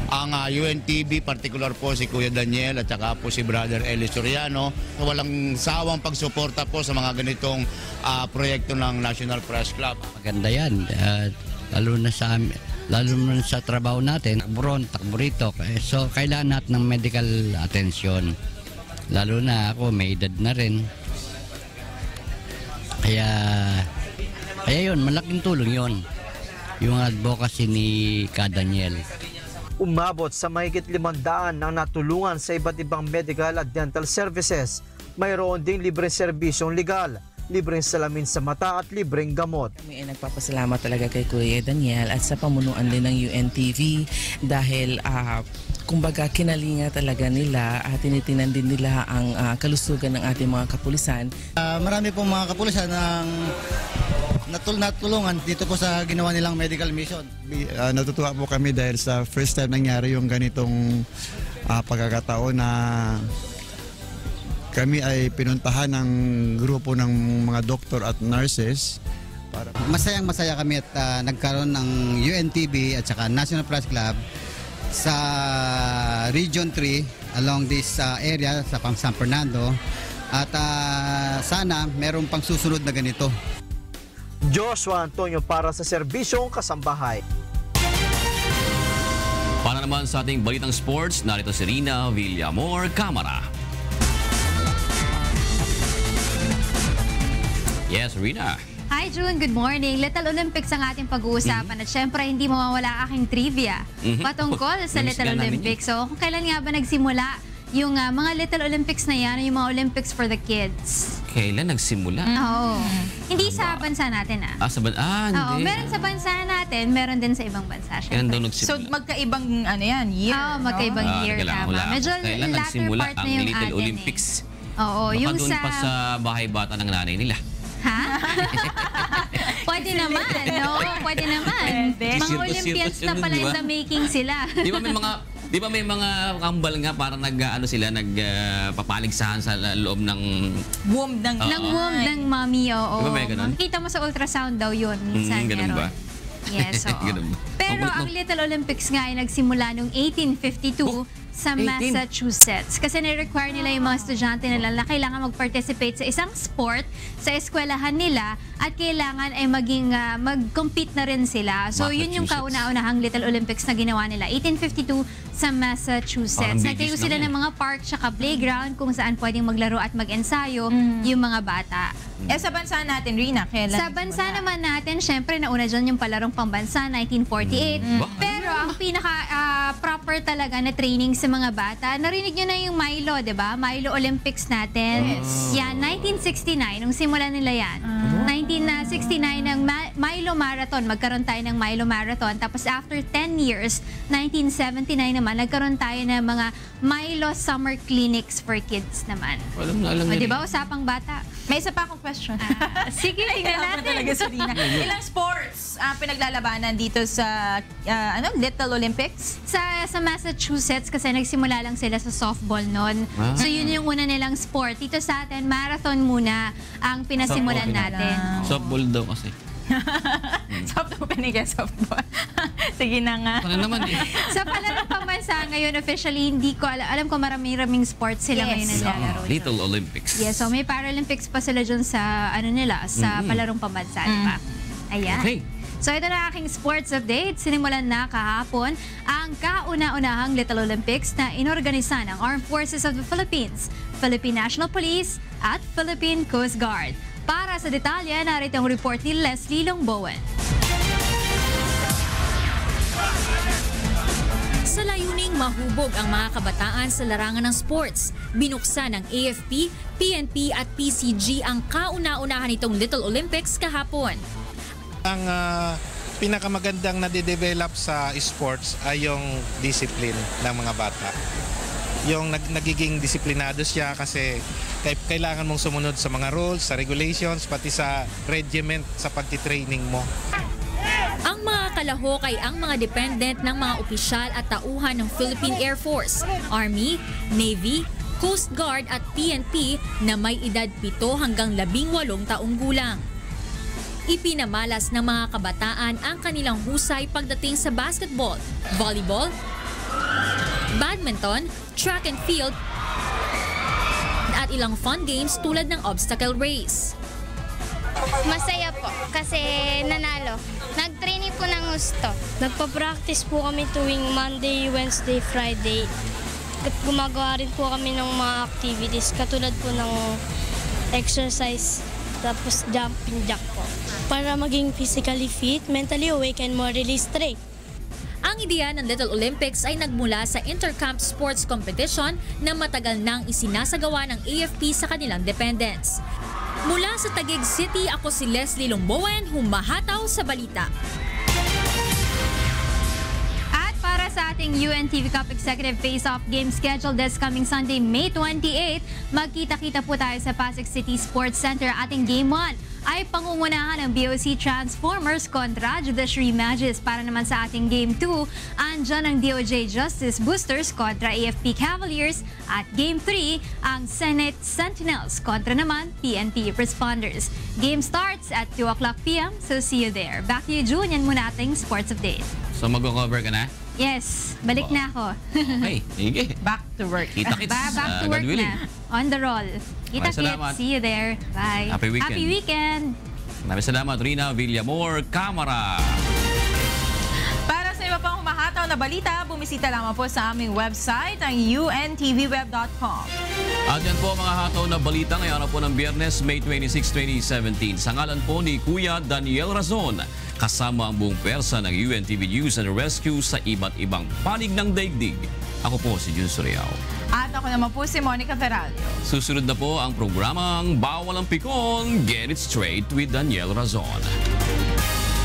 S1: ang UNTV, particular po si Kuya Daniel at saka po si Brother Eli Soriano. Walang sawang pagsuporta po sa mga ganitong proyekto ng National Press Club.
S6: Maganda yan, lalo na sa trabaho natin, takbo rito. So kailangan natin ng medical attention. Lalo na ako, may edad na rin. Kaya yun, malaking tulong yun. Yung advocacy ni Ka Daniel.
S23: Umabot sa mahigit 500 ang natulungan sa iba't ibang medical at dental services. Mayroon ding libreng serbisyong legal, libreng salamin sa mata at libreng gamot.
S7: Kami ay nagpapasalamat talaga kay Kuya Daniel at sa pamunuan din ng UNTV dahil kumbaga kinalinga talaga nila at tinitinan din nila ang kalusugan ng ating mga kapulisan.
S24: Marami pong mga kapulisan ang natulungan dito po sa ginawa nilang medical mission.
S25: Natutuwa po kami dahil sa first time nangyari yung ganitong pagkakataon na kami ay pinuntahan ng grupo ng mga doktor at nurses.
S24: Masayang-masaya kami at nagkaroon ng UNTV at saka National Press Club sa Region 3 along this area sa San Fernando at sana meron pang susunod na ganito.
S23: Joshua Antonio para sa Serbisyong Kasambahay.
S9: Para naman sa ating balitang sports, narito si Rina Villamor, Kamara. Yes, Rina.
S26: Hi June, good morning. Little Olympics ang ating pag-uusapan at syempre hindi mawawala aking trivia patungkol sa Little Olympics. So kung kailan nga ba nagsimula yung mga Little Olympics na yan, yung mga Olympics for the kids?
S9: Kailan nagsimula?
S26: Oo. Hindi sa bansa natin
S9: hindi.
S26: Oo, meron sa bansa natin, meron din sa ibang bansa.
S9: Kailan daw nagsimula?
S2: So magkaibang year.
S26: Oo, magkaibang year. Tama. Medyo
S9: kailan
S26: latter
S9: nagsimula
S26: part
S9: ang
S26: na yung
S9: Little
S26: atin
S9: Olympics?
S26: Oo,
S9: Baka
S26: yung
S9: doon pa sa bahay bata ng nanay nila.
S26: Ha? Pwede naman, no? Pwede naman. Mga Olympians na pala in the making sila.
S9: Di ba may mga kambal nga para nagpapaligsahan sa loob ng
S2: womb
S26: ng mommy, oo.
S9: Di ba may ganun?
S26: Makita mo sa ultrasound daw yun. Minsan
S9: ganun ba?
S26: Yes, oo. Pero ang Little Olympics nga ay nagsimula noong 1852 sa Massachusetts. Kasi ni-require nila yung mga estudyante nila na kailangan mag-participate sa isang sport sa eskwelahan nila at kailangan ay mag-compete na rin sila. So yun yung kauna-unahang Little Olympics na ginawa nila. 1852 sa Massachusetts. Nagtayo sila ng mga park tsaka playground kung saan pwedeng maglaro at mag-ensayo yung mga bata.
S2: Sa bansa natin, Rina, kailan?
S26: Sa bansa naman natin, syempre nauna dyan yung palarong pambansa, 1948. Pero ang pinaka-proper talaga na training sa mga bata, narinig nyo na yung Milo, di ba? Milo Olympics natin. Yan, 1969, nung simulan nila yan. 1969 ng Milo Marathon, magkaroon tayo ng Milo Marathon. Tapos after 10 years, 1979 naman, nagkaroon tayo ng mga Milo Summer Clinics for Kids naman.
S9: Alam
S26: di ba? Usapang bata.
S2: May isa pa akong question.
S26: Sige, tingnan natin.
S2: Ilang sports pinaglalabanan dito sa Little Olympics?
S26: Sa Massachusetts, kasi nagsimula lang sila sa softball noon. So yun yung una nilang sport. Dito sa atin, marathon muna ang pinasimulan natin.
S9: Softball daw kasi.
S2: Softball softball. Sige na nga.
S26: Sa palarong pambansa ngayon, officially, hindi ko alam ko maraming sports sila ngayon naglalaro.
S9: Little Olympics.
S26: Yes, so may Paralympics pa sila dyan sa sa palarong pambansa. Diba? Ayan.
S9: Okay.
S26: So ito na aking sports update. Sinimulan na kahapon ang kauna-unahang Little Olympics na inorganisa ng Armed Forces of the Philippines, Philippine National Police at Philippine Coast Guard. Para sa detalye, narito ang report ni Leslie Longbowen.
S27: Sa layuning mahubog ang mga kabataan sa larangan ng sports, binuksan ng AFP, PNP at PCG ang kauna-unahan nitong Little Olympics kahapon.
S28: Ang pinakamagandang nade-develop sa sports ay yung discipline ng mga bata.
S4: yung nagiging disiplinado siya kasi kailangan mong sumunod sa mga rules, sa regulations, pati sa regiment sa pagtitraining mo.
S27: Ang mga kalahok ay ang mga dependent ng mga opisyal at tauhan ng Philippine Air Force, Army, Navy, Coast Guard at PNP na may edad 7 hanggang 18 taong gulang. Ipinamalas ng mga kabataan ang kanilang husay pagdating sa basketball, volleyball, badminton, track and field, at ilang fun games tulad ng obstacle race.
S8: Masaya po kasi nanalo. Nag-training po ng gusto. Nagpa-practice po kami tuwing Monday, Wednesday, Friday. At gumagawa rin po kami ng mga activities katulad po ng exercise tapos jumping jack po. Para maging physically fit, mentally awake, and morally straight.
S27: Ang ideya ng Little Olympics ay nagmula sa intercamp sports competition na matagal nang isinasagawa ng AFP sa kanilang dependents. Mula sa Taguig City, ako si Leslie Longbowen, humahataw sa balita.
S26: At para sa ating UNTV Cup Executive Face-Off game scheduled this coming Sunday, May 28, magkita-kita po tayo sa Pasig City Sports Center. Ating Game 1 ay pangungunahan ng BOC Transformers kontra Judiciary Mages. Para naman sa ating Game 2, andyan ang DOJ Justice Boosters kontra AFP Cavaliers. At Game 3, ang Senate Sentinels kontra naman PNP Responders. Game starts at 2 o'clock p.m. So see you there. Back to you, June. Yan muna ating sports update.
S9: So mag-cover ka na?
S26: Yes, balik na ako.
S9: Okay, sige.
S2: Back to work.
S9: Kita-kits.
S26: Back to work na. On the roll. Kita-kits. See you there. Bye.
S9: Happy weekend.
S26: Happy weekend.
S9: Maraming salamat, Rina Villamor, Camara.
S2: Para sa iba pang humahataw na balita, bumisita lamang po sa aming website, ang untvweb.com.
S9: At yan po mga hataw na balita ngayong araw po ng Biyernes, May 26, 2017. Sa ngalan po ni Kuya Daniel Razon, kasama ang buong pwersa ng UNTV News and Rescue sa iba't ibang panig ng daigdig. Ako po si Jun Suriao.
S2: At ako naman po si Monica Ferralio.
S9: Susunod na po ang programang Bawal ang Pikon, Get It Straight with Daniel Razon.